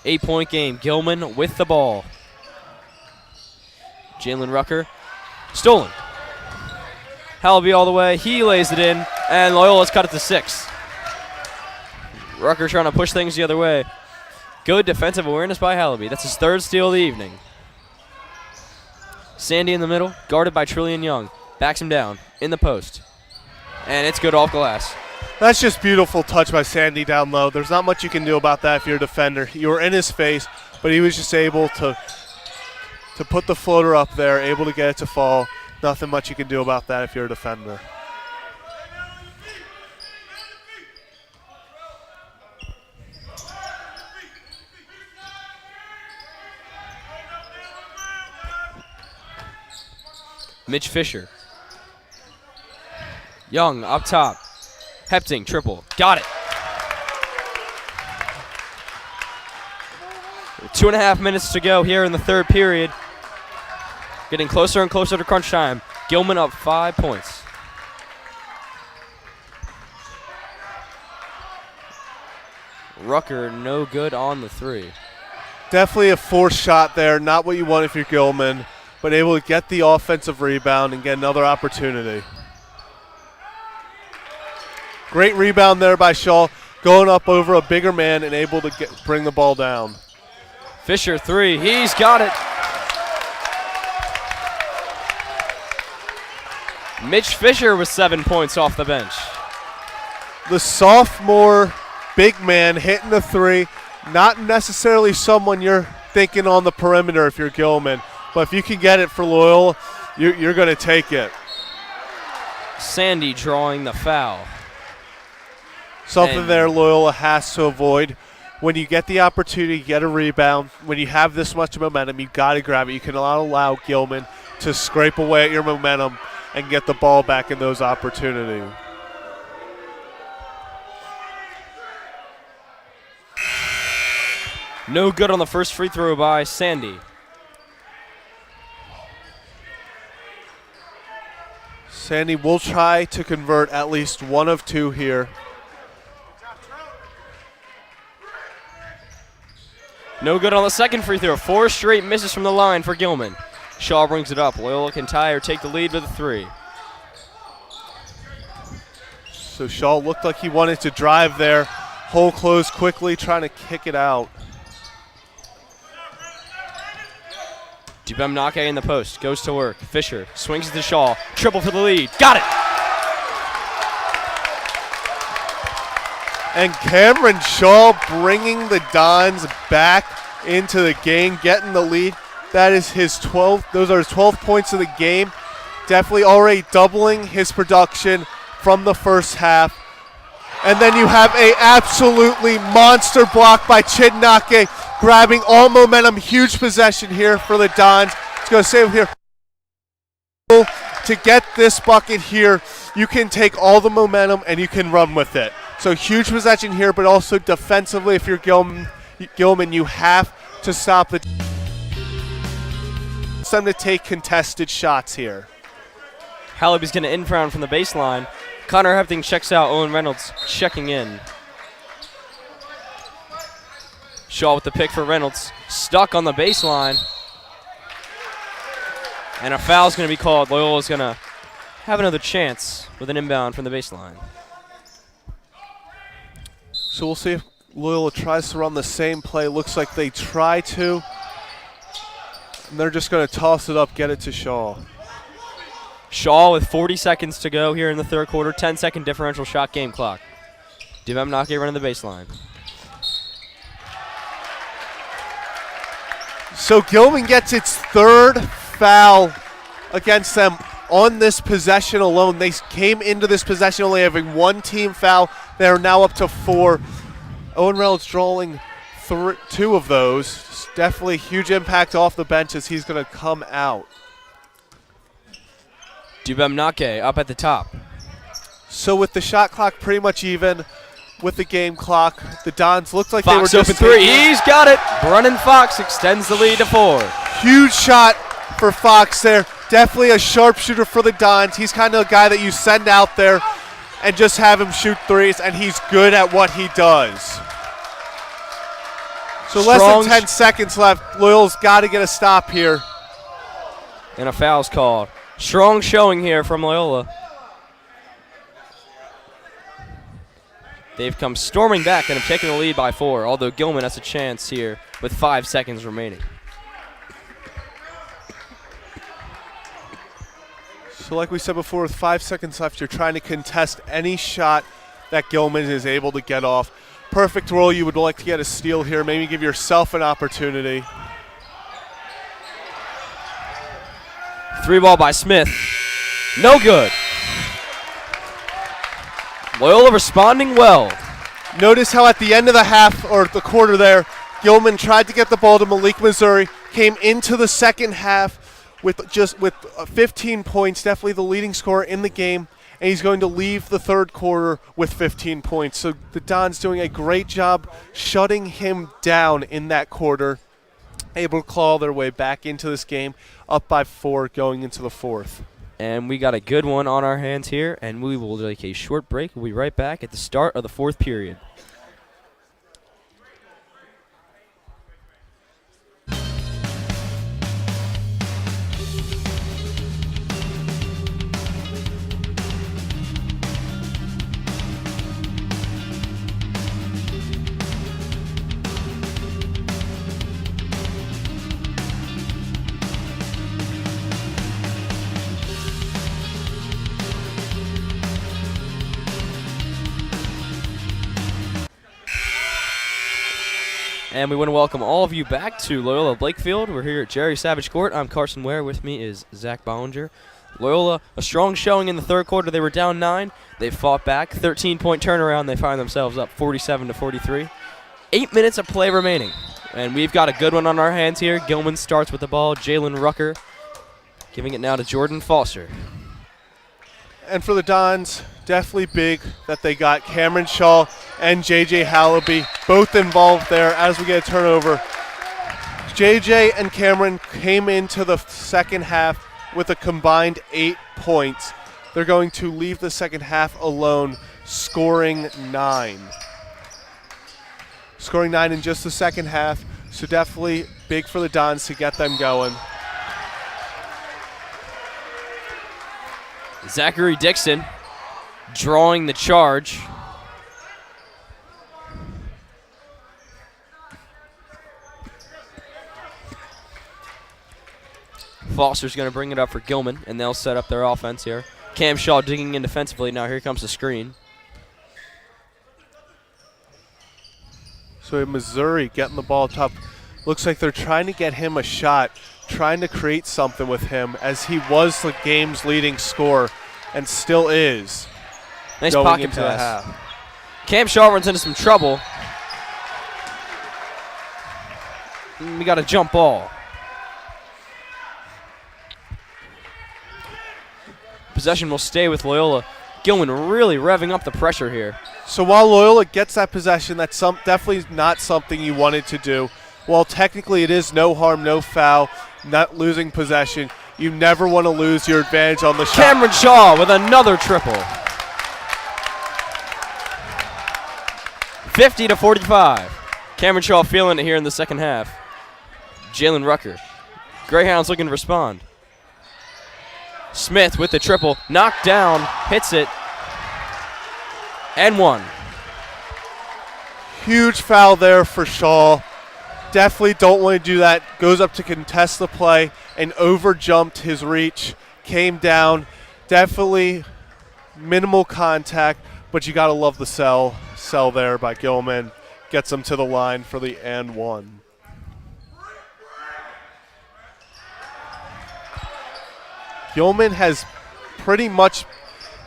8-point game. Gilman with the ball. Jalen Rucker. Stolen. Hallaby all the way. He lays it in, and Loyola's cut it to 6. Rucker trying to push things the other way. Good defensive awareness by Hallaby. That's his 3rd steal of the evening. Sandy in the middle, guarded by Trillian Young. Backs him down in the post. And it's good off glass. That's just beautiful touch by Sandy down low. There's not much you can do about that if you're a defender. You were in his face, but he was just able to put the floater up there, able to get it to fall. Nothing much you can do about that if you're a defender. Mitch Fisher. Young up top. Hepting, triple. Got it. 2.5 minutes to go here in the 3rd period. Getting closer and closer to crunch time. Gilman up 5 points. Rucker, no good on the three. Definitely a forced shot there. Not what you want if you're Gilman, but able to get the offensive rebound and get another opportunity. Great rebound there by Shaw, going up over a bigger man and able to bring the ball down. Fisher, three. He's got it. Mitch Fisher with 7 points off the bench. The sophomore big man hitting the three. Not necessarily someone you're thinking on the perimeter if you're Gilman, but if you can get it for Loyola, you're going to take it. Sandy drawing the foul. Something there Loyola has to avoid. When you get the opportunity, get a rebound. When you have this much momentum, you've got to grab it. You cannot allow Gilman to scrape away at your momentum and get the ball back in those opportunities. No good on the first free throw by Sandy. Sandy will try to convert at least one of two here. No good on the second free throw. 4 straight misses from the line for Gilman. Shaw brings it up. Loyola can tie or take the lead with a 3. So Shaw looked like he wanted to drive there. Hole closed quickly, trying to kick it out. Dubemnake in the post. Goes to work. Fisher swings it to Shaw. Triple for the lead. Got it! And Cameron Shaw bringing the Dons back into the game, getting the lead. That is his 12th. Those are his 12 points of the game. Definitely already doubling his production from the first half. And then you have a absolutely monster block by Chidnake, grabbing all momentum. Huge possession here for the Dons. Let's go save here. To get this bucket here, you can take all the momentum and you can run with it. So huge possession here, but also defensively, if you're Gilman, you have to stop the. It's time to take contested shots here. Hallaby's going to inbound from the baseline. Connor Hefting checks out. Owen Reynolds checking in. Shaw with the pick for Reynolds. Stuck on the baseline. And a foul's going to be called. Loyola's going to have another chance with an inbound from the baseline. So we'll see if Loyola tries to run the same play. Looks like they try to. And they're just going to toss it up, get it to Shaw. Shaw with 40 seconds to go here in the third quarter. 10-second differential shot game clock. Dubemnake running the baseline. So Gilman gets its third foul against them on this possession alone. They came into this possession only having one team foul. They are now up to 4. Owen Reynolds drawing 2 of those. Definitely huge impact off the bench as he's going to come out. Dubemnake up at the top. So with the shot clock pretty much even with the game clock, the Dons looked like Fox they were just open 3. He's got it. Brennan Fox extends the lead to 4. Huge shot for Fox there. Definitely a sharpshooter for the Dons. He's kind of a guy that you send out there and just have him shoot threes, and he's good at what he does. So less than 10 seconds left. Loyola's got to get a stop here. And a foul's called. Strong showing here from Loyola. They've come storming back and have taken the lead by 4, although Gilman has a chance here with 5 seconds remaining. So like we said before, with 5 seconds left, you're trying to contest any shot that Gilman is able to get off. Perfect roll. You would like to get a steal here, maybe give yourself an opportunity. 3 ball by Smith. No good. Loyola responding well. Notice how at the end of the half, or the quarter there, Gilman tried to get the ball to Malik Missouri, came into the second half with 15 points, definitely the leading scorer in the game, and he's going to leave the third quarter with 15 points. So the Dons doing a great job shutting him down in that quarter, able to claw their way back into this game, up by 4 going into the fourth. And we got a good one on our hands here, and we will take a short break. We'll be right back at the start of the fourth period. And we want to welcome all of you back to Loyola Blakefield. We're here at Jerry Savage Court. I'm Carson Ware. With me is Zach Ballinger. Loyola, a strong showing in the third quarter. They were down 9. They fought back. 13-point turnaround. They find themselves up 47-43. 8 minutes of play remaining. And we've got a good one on our hands here. Gilman starts with the ball. Jalen Rucker giving it now to Jordan Foster. And for the Dons, definitely big that they got Cameron Shaw and J.J. Hallaby both involved there as we get a turnover. J.J. and Cameron came into the second half with a combined 8 points. They're going to leave the second half alone, scoring 9. Scoring 9 in just the second half, so definitely big for the Dons to get them going. Zachary Dixon drawing the charge. Foster's going to bring it up for Gilman, and they'll set up their offense here. Cam Shaw digging in defensively. Now here comes the screen. So Missouri getting the ball top. Looks like they're trying to get him a shot, trying to create something with him, as he was the game's leading scorer and still is. Nice going pocket into the pass. half. Cam Shaw runs into some trouble. We got a jump ball. Possession will stay with Loyola. Gilman really revving up the pressure here. So while Loyola gets that possession, that's definitely not something you wanted to do. While technically it is no harm, no foul, not losing possession, you never want to lose your advantage on the shot. Cameron Shaw with another triple. 50-45. Cameron Shaw feeling it here in the second half. Jalen Rucker. Greyhounds looking to respond. Smith with the triple. Knocked down. Hits it. And one. Huge foul there for Shaw. Definitely don't want to do that. Goes up to contest the play and overjumped his reach. Came down. Definitely minimal contact, but you got to love the sell there by Gilman. Gets him to the line for the and one. Gilman has pretty much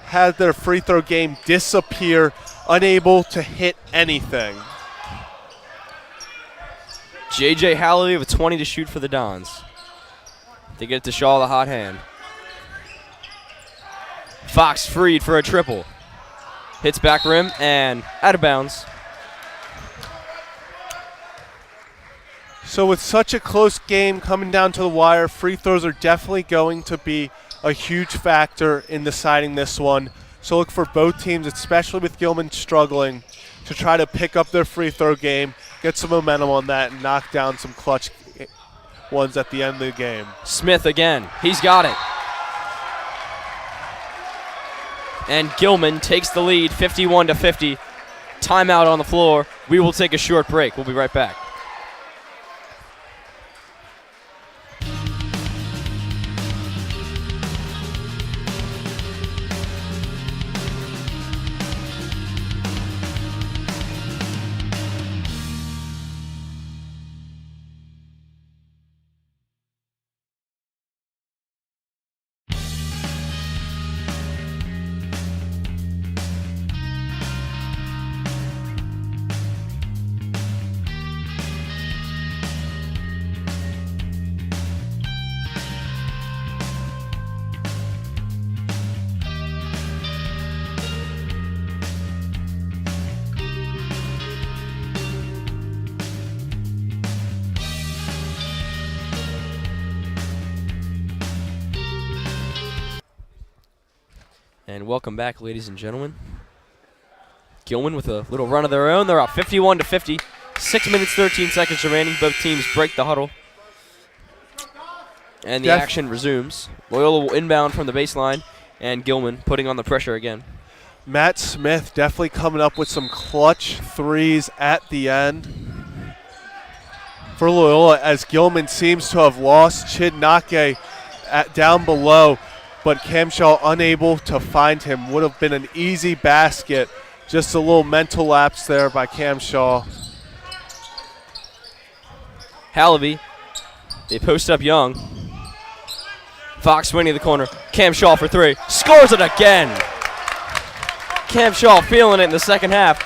had their free throw game disappear, unable to hit anything. J.J. Hallaby with 20 to shoot for the Dons. They get it to Shaw, the hot hand. Fox freed for a triple. Hits back rim and out of bounds. So with such a close game coming down to the wire, free throws are definitely going to be a huge factor in deciding this one. So look for both teams, especially with Gilman struggling, to try to pick up their free throw game, get some momentum on that, and knock down some clutch ones at the end of the game. Smith again. He's got it. And Gilman takes the lead, 51-50. Timeout on the floor. We will take a short break. We'll be right back. And welcome back, ladies and gentlemen. Gilman with a little run of their own. They're up 51-50. 6 minutes, 13 seconds remaining. Both teams break the huddle. And the action resumes. Loyola will inbound from the baseline, and Gilman putting on the pressure again. Matt Smith definitely coming up with some clutch threes at the end for Loyola, as Gilman seems to have lost Chidnake down below. But Cam Shaw unable to find him. Would have been an easy basket. Just a little mental lapse there by Cam Shaw. Hallaby, they post up Young. Fox swinging the corner. Cam Shaw for 3. Scores it again. Cam Shaw feeling it in the second half.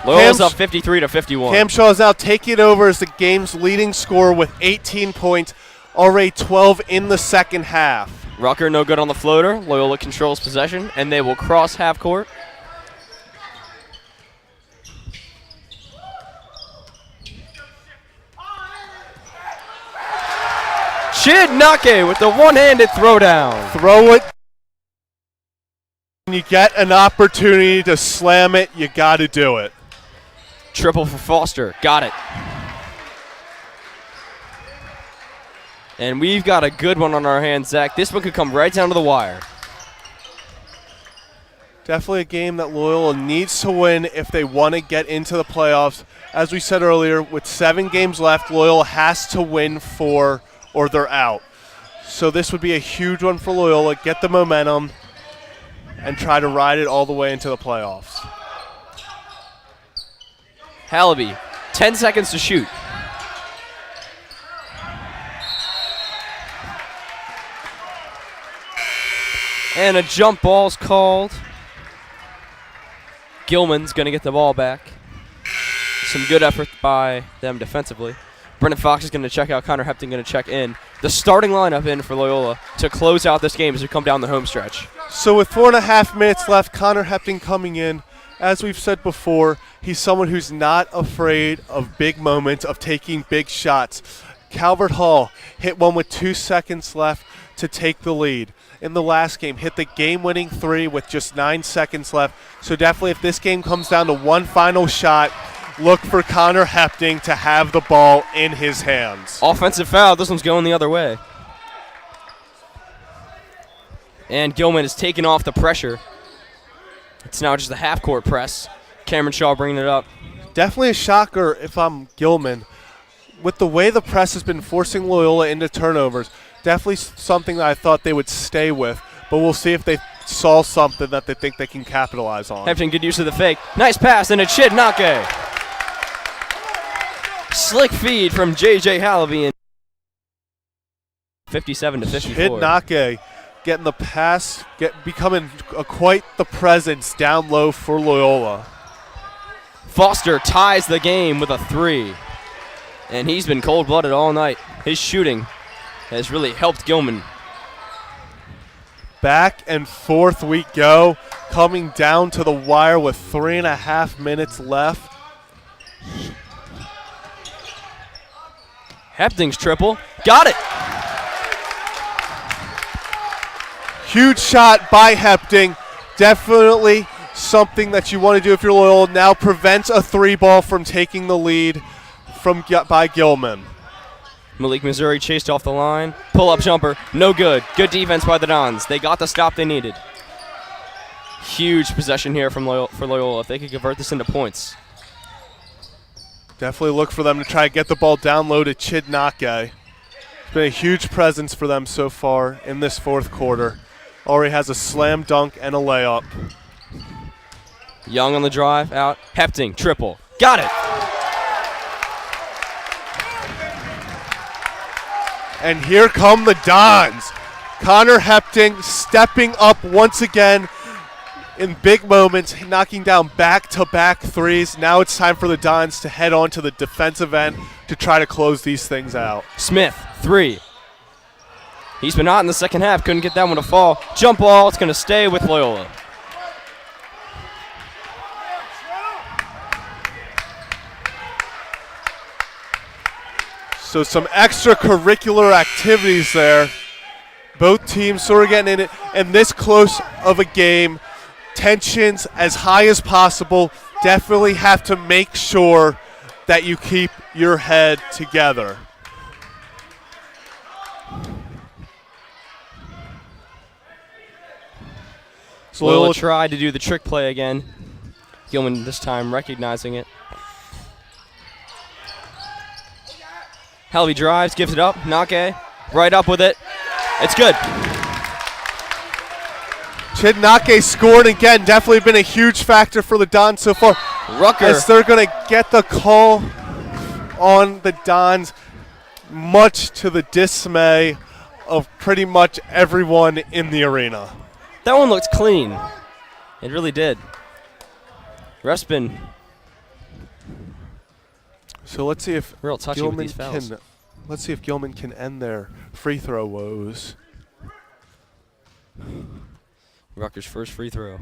Loyola's up 53-51. Cam Shaw is now taking it over as the game's leading scorer with 18 points, already 12 in the second half. Rucker no good on the floater. Loyola controls possession, and they will cross half court. Chidnake with the one-handed throwdown. Throw it. When you get an opportunity to slam it, you got to do it. Triple for Foster. Got it. And we've got a good one on our hands, Zach. This one could come right down to the wire. Definitely a game that Loyola needs to win if they want to get into the playoffs. As we said earlier, with 7 games left, Loyola has to win 4 or they're out. So this would be a huge one for Loyola. Get the momentum and try to ride it all the way into the playoffs. Hallaby, 10 seconds to shoot. And a jump ball's called. Gilman's going to get the ball back. Some good effort by them defensively. Brendan Fox is going to check out. Connor Hepton going to check in. The starting lineup in for Loyola to close out this game as we come down the home stretch. So with 4.5 minutes left, Connor Hepton coming in. As we've said before, he's someone who's not afraid of big moments, of taking big shots. Calvert Hall hit one with 2 seconds left to take the lead. In the last game, hit the game-winning 3 with just 9 seconds left. So definitely if this game comes down to one final shot, look for Connor Hepting to have the ball in his hands. Offensive foul. This one's going the other way. And Gilman is taking off the pressure. It's now just a half-court press. Cameron Shaw bringing it up. Definitely a shocker if I'm Gilman. With the way the press has been forcing Loyola into turnovers, definitely something that I thought they would stay with, but we'll see if they saw something that they think they can capitalize on. Hepton, good use of the fake. Nice pass, and a Chidnake. Slick feed from J.J. Hallaby. 57-54. Chidnake getting the pass, becoming quite the presence down low for Loyola. Foster ties the game with a 3. And he's been cold-blooded all night. His shooting has really helped Gilman. Back and forth we go, coming down to the wire with 3.5 minutes left. Hepting's triple. Got it. Huge shot by Hepting. Definitely something that you want to do if you're Loyola. Now prevents a 3 ball from taking the lead by Gilman. Malik Missouri chased off the line. Pull-up jumper. No good. Good defense by the Dons. They got the stop they needed. Huge possession here for Loyola. If they could convert this into points. Definitely look for them to try to get the ball down low to Chidnake. It's been a huge presence for them so far in this fourth quarter. Already has a slam dunk and a layup. Young on the drive, out. Hepting, triple. Got it! And here come the Dons. Connor Hepting stepping up once again in big moments, knocking down back-to-back threes. Now it's time for the Dons to head on to the defensive end to try to close these things out. Smith, 3. He's been hot in the second half. Couldn't get that one to fall. Jump ball. It's going to stay with Loyola. So some extracurricular activities there. Both teams sort of getting in it. And this close of a game, tensions as high as possible. Definitely have to make sure that you keep your head together. So Loyola tried to do the trick play again. Gilman this time recognizing it. Hallaby drives, gives it up. Nake right up with it. It's good. Chidnake scored again. Definitely been a huge factor for the Dons so far. Rucker. As they're going to get the call on the Dons, much to the dismay of pretty much everyone in the arena. That one looked clean. It really did. Respin. So let's see if Real touchy with Gilman these fouls. can end their free throw woes. Rutgers' first free throw.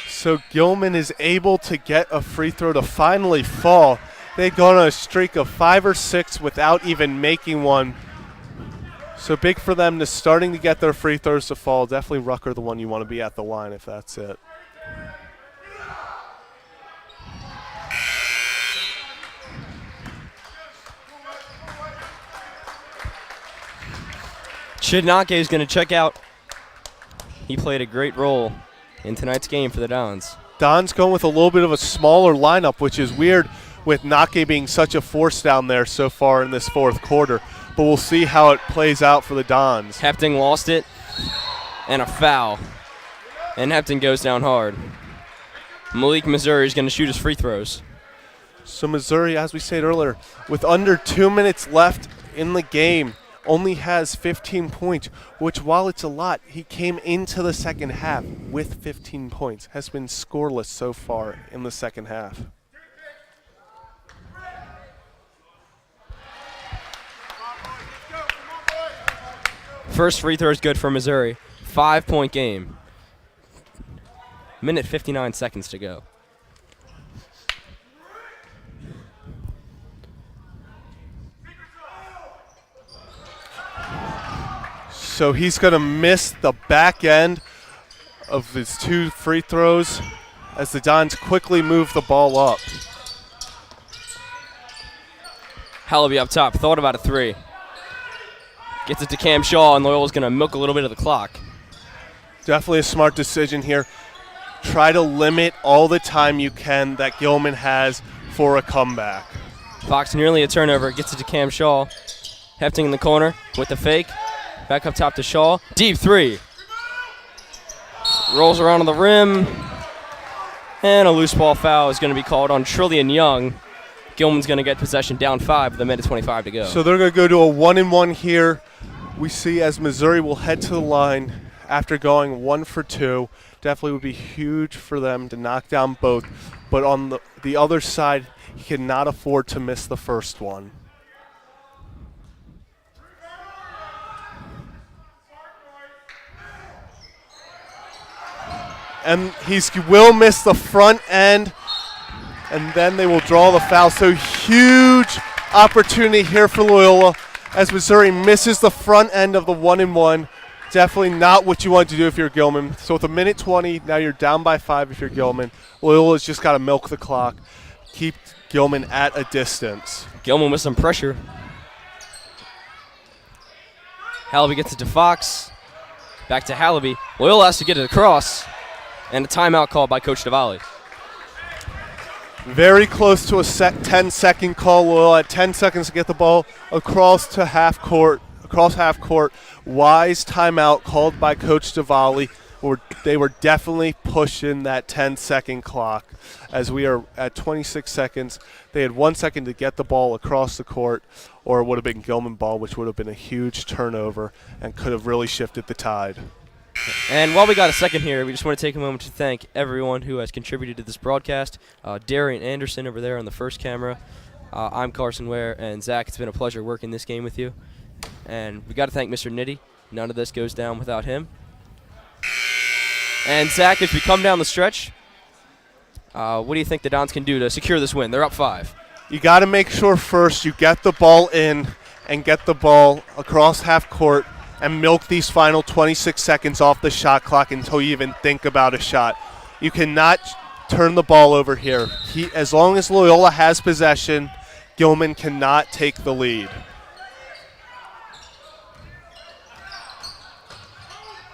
So Gilman is able to get a free throw to finally fall. They'd gone on a streak of 5 or 6 without even making one. So big for them to starting to get their free throws to fall. Definitely Rucker the one you want to be at the line if that's it. Chidnake is going to check out. He played a great role in tonight's game for the Dons. Don's going with a little bit of a smaller lineup, which is weird with Nake being such a force down there so far in this fourth quarter. But we'll see how it plays out for the Dons. Hepting lost it, and a foul. And Hepting goes down hard. Malik Missouri is going to shoot his free throws. So Missouri, as we said earlier, with under 2 minutes left in the game, only has 15 points, which while it's a lot, he came into the second half with 15 points, has been scoreless so far in the second half. First free throw is good for Missouri. 5-point game. Minute 59 seconds to go. So he's going to miss the back end of his 2 free throws as the Dons quickly move the ball up. Hallaby up top, thought about a 3. Gets it to Cam Shaw, and Loyola's going to milk a little bit of the clock. Definitely a smart decision here. Try to limit all the time you can that Gilman has for a comeback. Fox nearly a turnover, gets it to Cam Shaw. Hefting in the corner with the fake. Back up top to Shaw. Deep 3. Rolls around on the rim. And a loose ball foul is going to be called on Trillian Young. Gilman's going to get possession down 5 with a minute 25 to go. So they're going to go to a 1-and-1 here. We see as Missouri will head to the line after going 1 for 2. Definitely would be huge for them to knock down both. But on the other side, he cannot afford to miss the first one. And he will miss the front end, and then they will draw the foul. So huge opportunity here for Loyola as Missouri misses the front end of the 1-and-1. Definitely not what you want to do if you're Gilman. So with a minute 20, now you're down by 5 if you're Gilman. Loyola's just got to milk the clock, keep Gilman at a distance. Gilman with some pressure. Hallaby gets it to Fox. Back to Hallaby. Loyola has to get it across. And a timeout called by Coach DeValle. Very close to a 10-second call. Loyola at 10 seconds to get the ball across half court. Wise timeout called by Coach DeValle. They were definitely pushing that 10-second clock as we are at 26 seconds. They had 1 second to get the ball across the court, or it would have been Gilman ball, which would have been a huge turnover and could have really shifted the tide. And while we got a second here, we just want to take a moment to thank everyone who has contributed to this broadcast. Darian Anderson over there on the first camera. I'm Carson Ware, and Zach, it's been a pleasure working this game with you. And we got to thank Mr. Nitty. None of this goes down without him. And Zach, as we come down the stretch, what do you think the Dons can do to secure this win? They're up 5. You got to make sure first you get the ball in and get the ball across half court and milk these final 26 seconds off the shot clock until you even think about a shot. You cannot turn the ball over here. As long as Loyola has possession, Gilman cannot take the lead.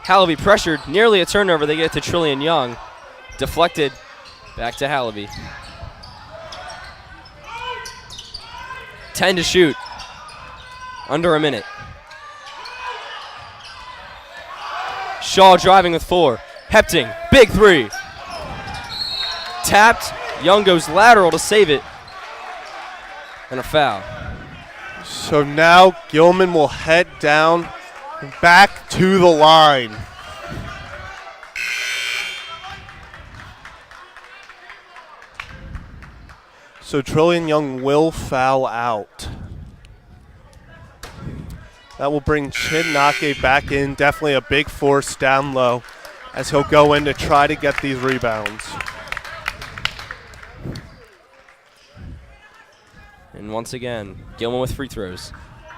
Hallaby pressured, nearly a turnover. They get it to Trillian Young. Deflected, back to Hallaby. 10 to shoot. Under a minute. Shaw driving with 4. Hepting, big three. Tapped. Young goes lateral to save it. And a foul. So now Gilman will head down back to the line. So Trillian Young will foul out. That will bring Chin Nake back in. Definitely a big force down low as he'll go in to try to get these rebounds. And once again, Gilman with free throws.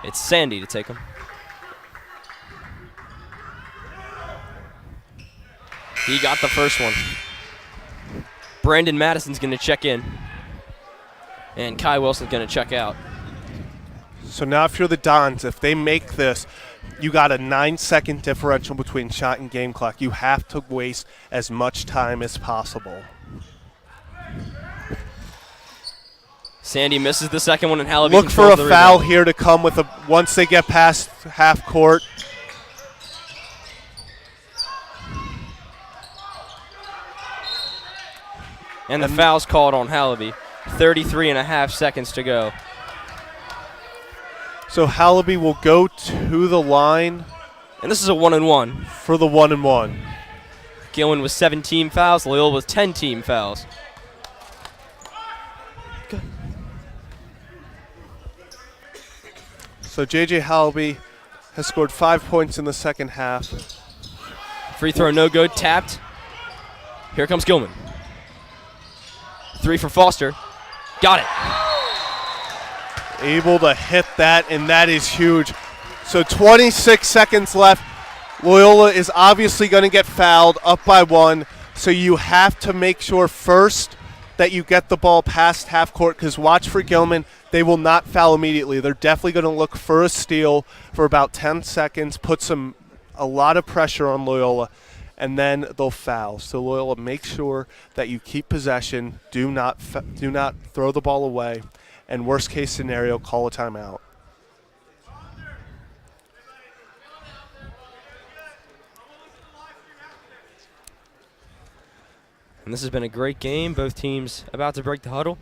It's Sandy to take them. He got the first one. Brandon Madison's going to check in. And Kai Wilson's going to check out. So now if you're the Dons, if they make this, you got a 9-second differential between shot and game clock. You have to waste as much time as possible. Sandy misses the second one, and Hallaby Look for a controls the foul rebound. here to come with once they get past half court. And the foul's called on Hallaby. 33.5 seconds to go. So Hallaby will go to the line And this is a 1-and-1. for the 1-and-1. Gilman with 7 team fouls, Loyola with 10 team fouls. So J.J. Hallaby has scored 5 points in the second half. Free throw no good, tapped. Here comes Gilman. 3 for Foster. Got it. Able to hit that, and that is huge. So 26 seconds left. Loyola is obviously going to get fouled up by 1. So you have to make sure first that you get the ball past half court, because watch for Gilman. They will not foul immediately. They're definitely going to look for a steal for about 10 seconds, put a lot of pressure on Loyola, and then they'll foul. So Loyola, make sure that you keep possession. Do not throw the ball away. And worst case scenario, call a timeout. And this has been a great game. Both teams about to break the huddle.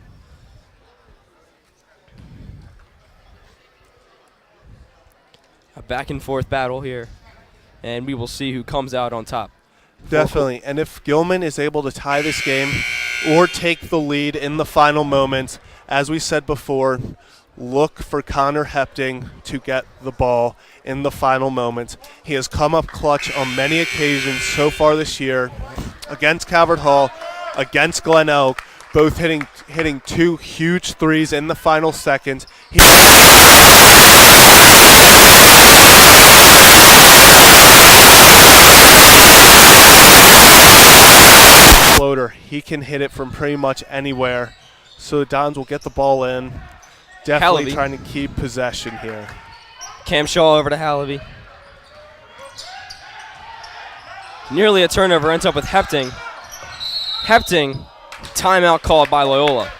A back and forth battle here. And we will see who comes out on top. Definitely. And if Gilman is able to tie this game or take the lead in the final moments, as we said before, look for Connor Hepting to get the ball in the final moments. He has come up clutch on many occasions so far this year against Calvert Hall, against Glen Elk, both hitting 2 huge threes in the final seconds. Floater. He can hit it from pretty much anywhere. So the Dons will get the ball in. Definitely Hallaby trying to keep possession here. Cam Shaw over to Hallaby. Nearly a turnover, ends up with Hepting. Hepting, timeout called by Loyola.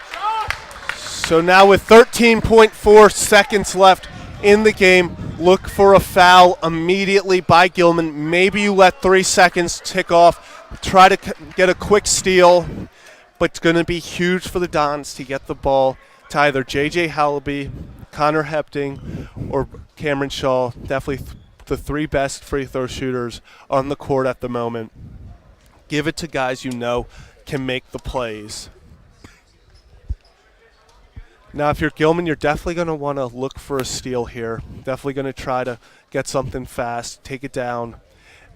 So now with 13.4 seconds left in the game, look for a foul immediately by Gilman. Maybe you let 3 seconds tick off. Try to get a quick steal, but it's going to be huge for the Dons to get the ball to either J.J. Hallaby, Connor Hepting, or Cameron Shaw. Definitely the 3 best free throw shooters on the court at the moment. Give it to guys you know can make the plays. Now, if you're Gilman, you're definitely going to want to look for a steal here. Definitely going to try to get something fast, take it down,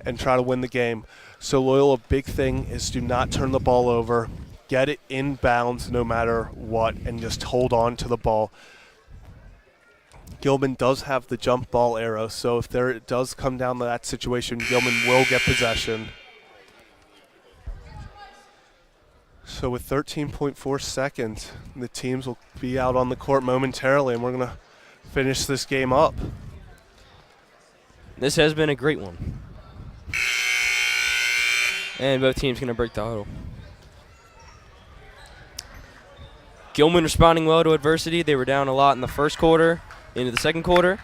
and try to win the game. So Loyola, big thing is do not turn the ball over. Get it in bounds no matter what, and just hold on to the ball. Gilman does have the jump ball arrow, so if there it does come down to that situation, Gilman will get possession. So with 13.4 seconds, the teams will be out on the court momentarily, and we're going to finish this game up. This has been a great one. And both teams going to break the huddle. Gilman responding well to adversity. They were down a lot in the first quarter, into the second quarter.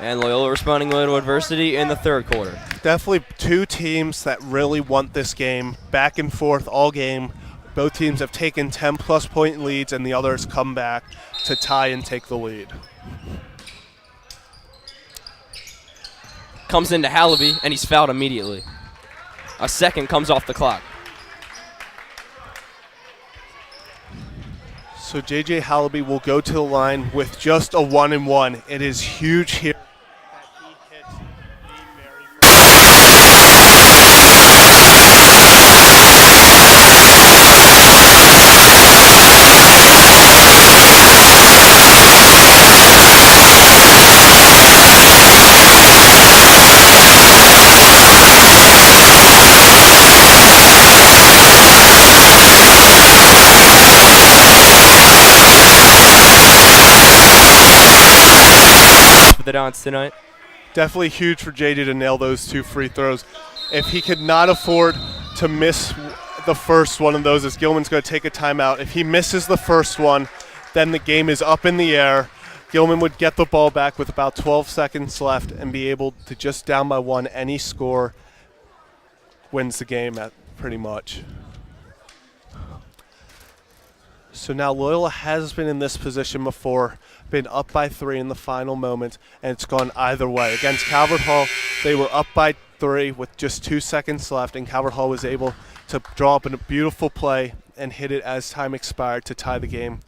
And Loyola responding to adversity in the third quarter. Definitely two teams that really want this game. Back and forth all game. Both teams have taken 10-plus point leads, and the others come back to tie and take the lead. Comes into Hallaby, and he's fouled immediately. A second comes off the clock. So J.J. Hallaby will go to the line with just a 1-and-1. It is huge here. The Dons tonight. Definitely huge for JJ to nail those two free throws. If he could not afford to miss the first one of those, as Gilman's going to take a timeout, if he misses the first one, then the game is up in the air. Gilman would get the ball back with about 12 seconds left and be able to, just down by one, any score wins the game at pretty much. So now Loyola has been in this position before, been up by 3 in the final moment, and it's gone either way. Against Calvert Hall, they were up by 3 with just 2 seconds left, and Calvert Hall was able to draw up in a beautiful play and hit it as time expired to tie the game.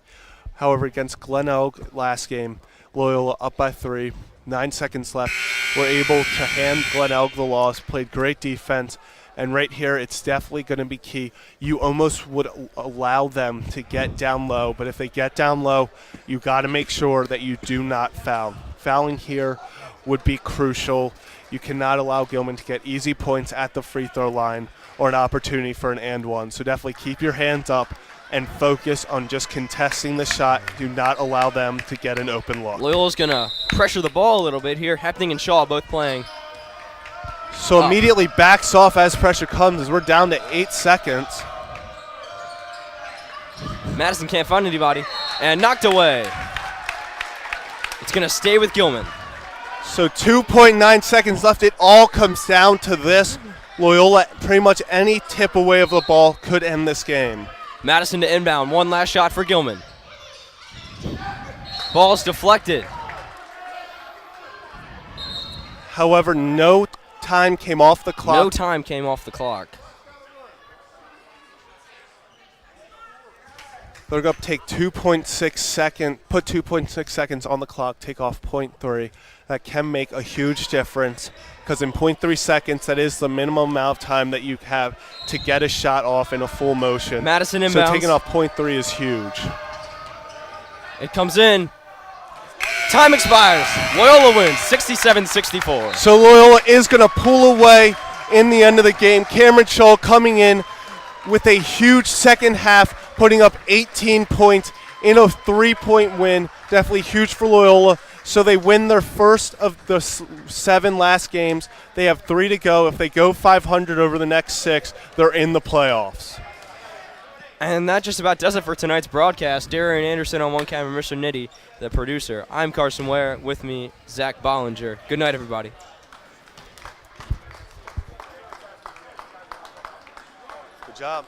However, against Glen Elg last game, Loyola up by 3, 9 seconds left, were able to hand Glen Elg the loss, played great defense, and right here, it's definitely going to be key. You almost would allow them to get down low, but if they get down low, you got to make sure that you do not foul. Fouling here would be crucial. You cannot allow Gilman to get easy points at the free throw line or an opportunity for an and one. So definitely keep your hands up and focus on just contesting the shot. Do not allow them to get an open look. Loyola's going to pressure the ball a little bit here. Hepning and Shaw both playing. So immediately backs off as pressure comes, as we're down to 8 seconds. Madison can't find anybody, and knocked away. It's going to stay with Gilman. So 2.9 seconds left. It all comes down to this. Loyola, pretty much any tip away of the ball could end this game. Madison to inbound. One last shot for Gilman. Ball's deflected. However, no time came off the clock. No time came off the clock. They're going to take 2.6 seconds, put 2.6 seconds on the clock, take off 0.3. That can make a huge difference because in 0.3 seconds, that is the minimum amount of time that you have to get a shot off in a full motion. Madison inbounds. So taking off 0.3 is huge. It comes in. Time expires. Loyola wins 67-64. So Loyola is going to pull away in the end of the game. Cameron Shaw coming in with a huge second half, putting up 18 points in a 3-point win. Definitely huge for Loyola. So they win their first of the 7 last games. They have 3 to go. If they go 500 over the next 6, they're in the playoffs. And that just about does it for tonight's broadcast. Darian Anderson on one camera, Mr. Nitty, the producer. I'm Carson Ware. With me, Zach Bollinger. Good night, everybody. Good job.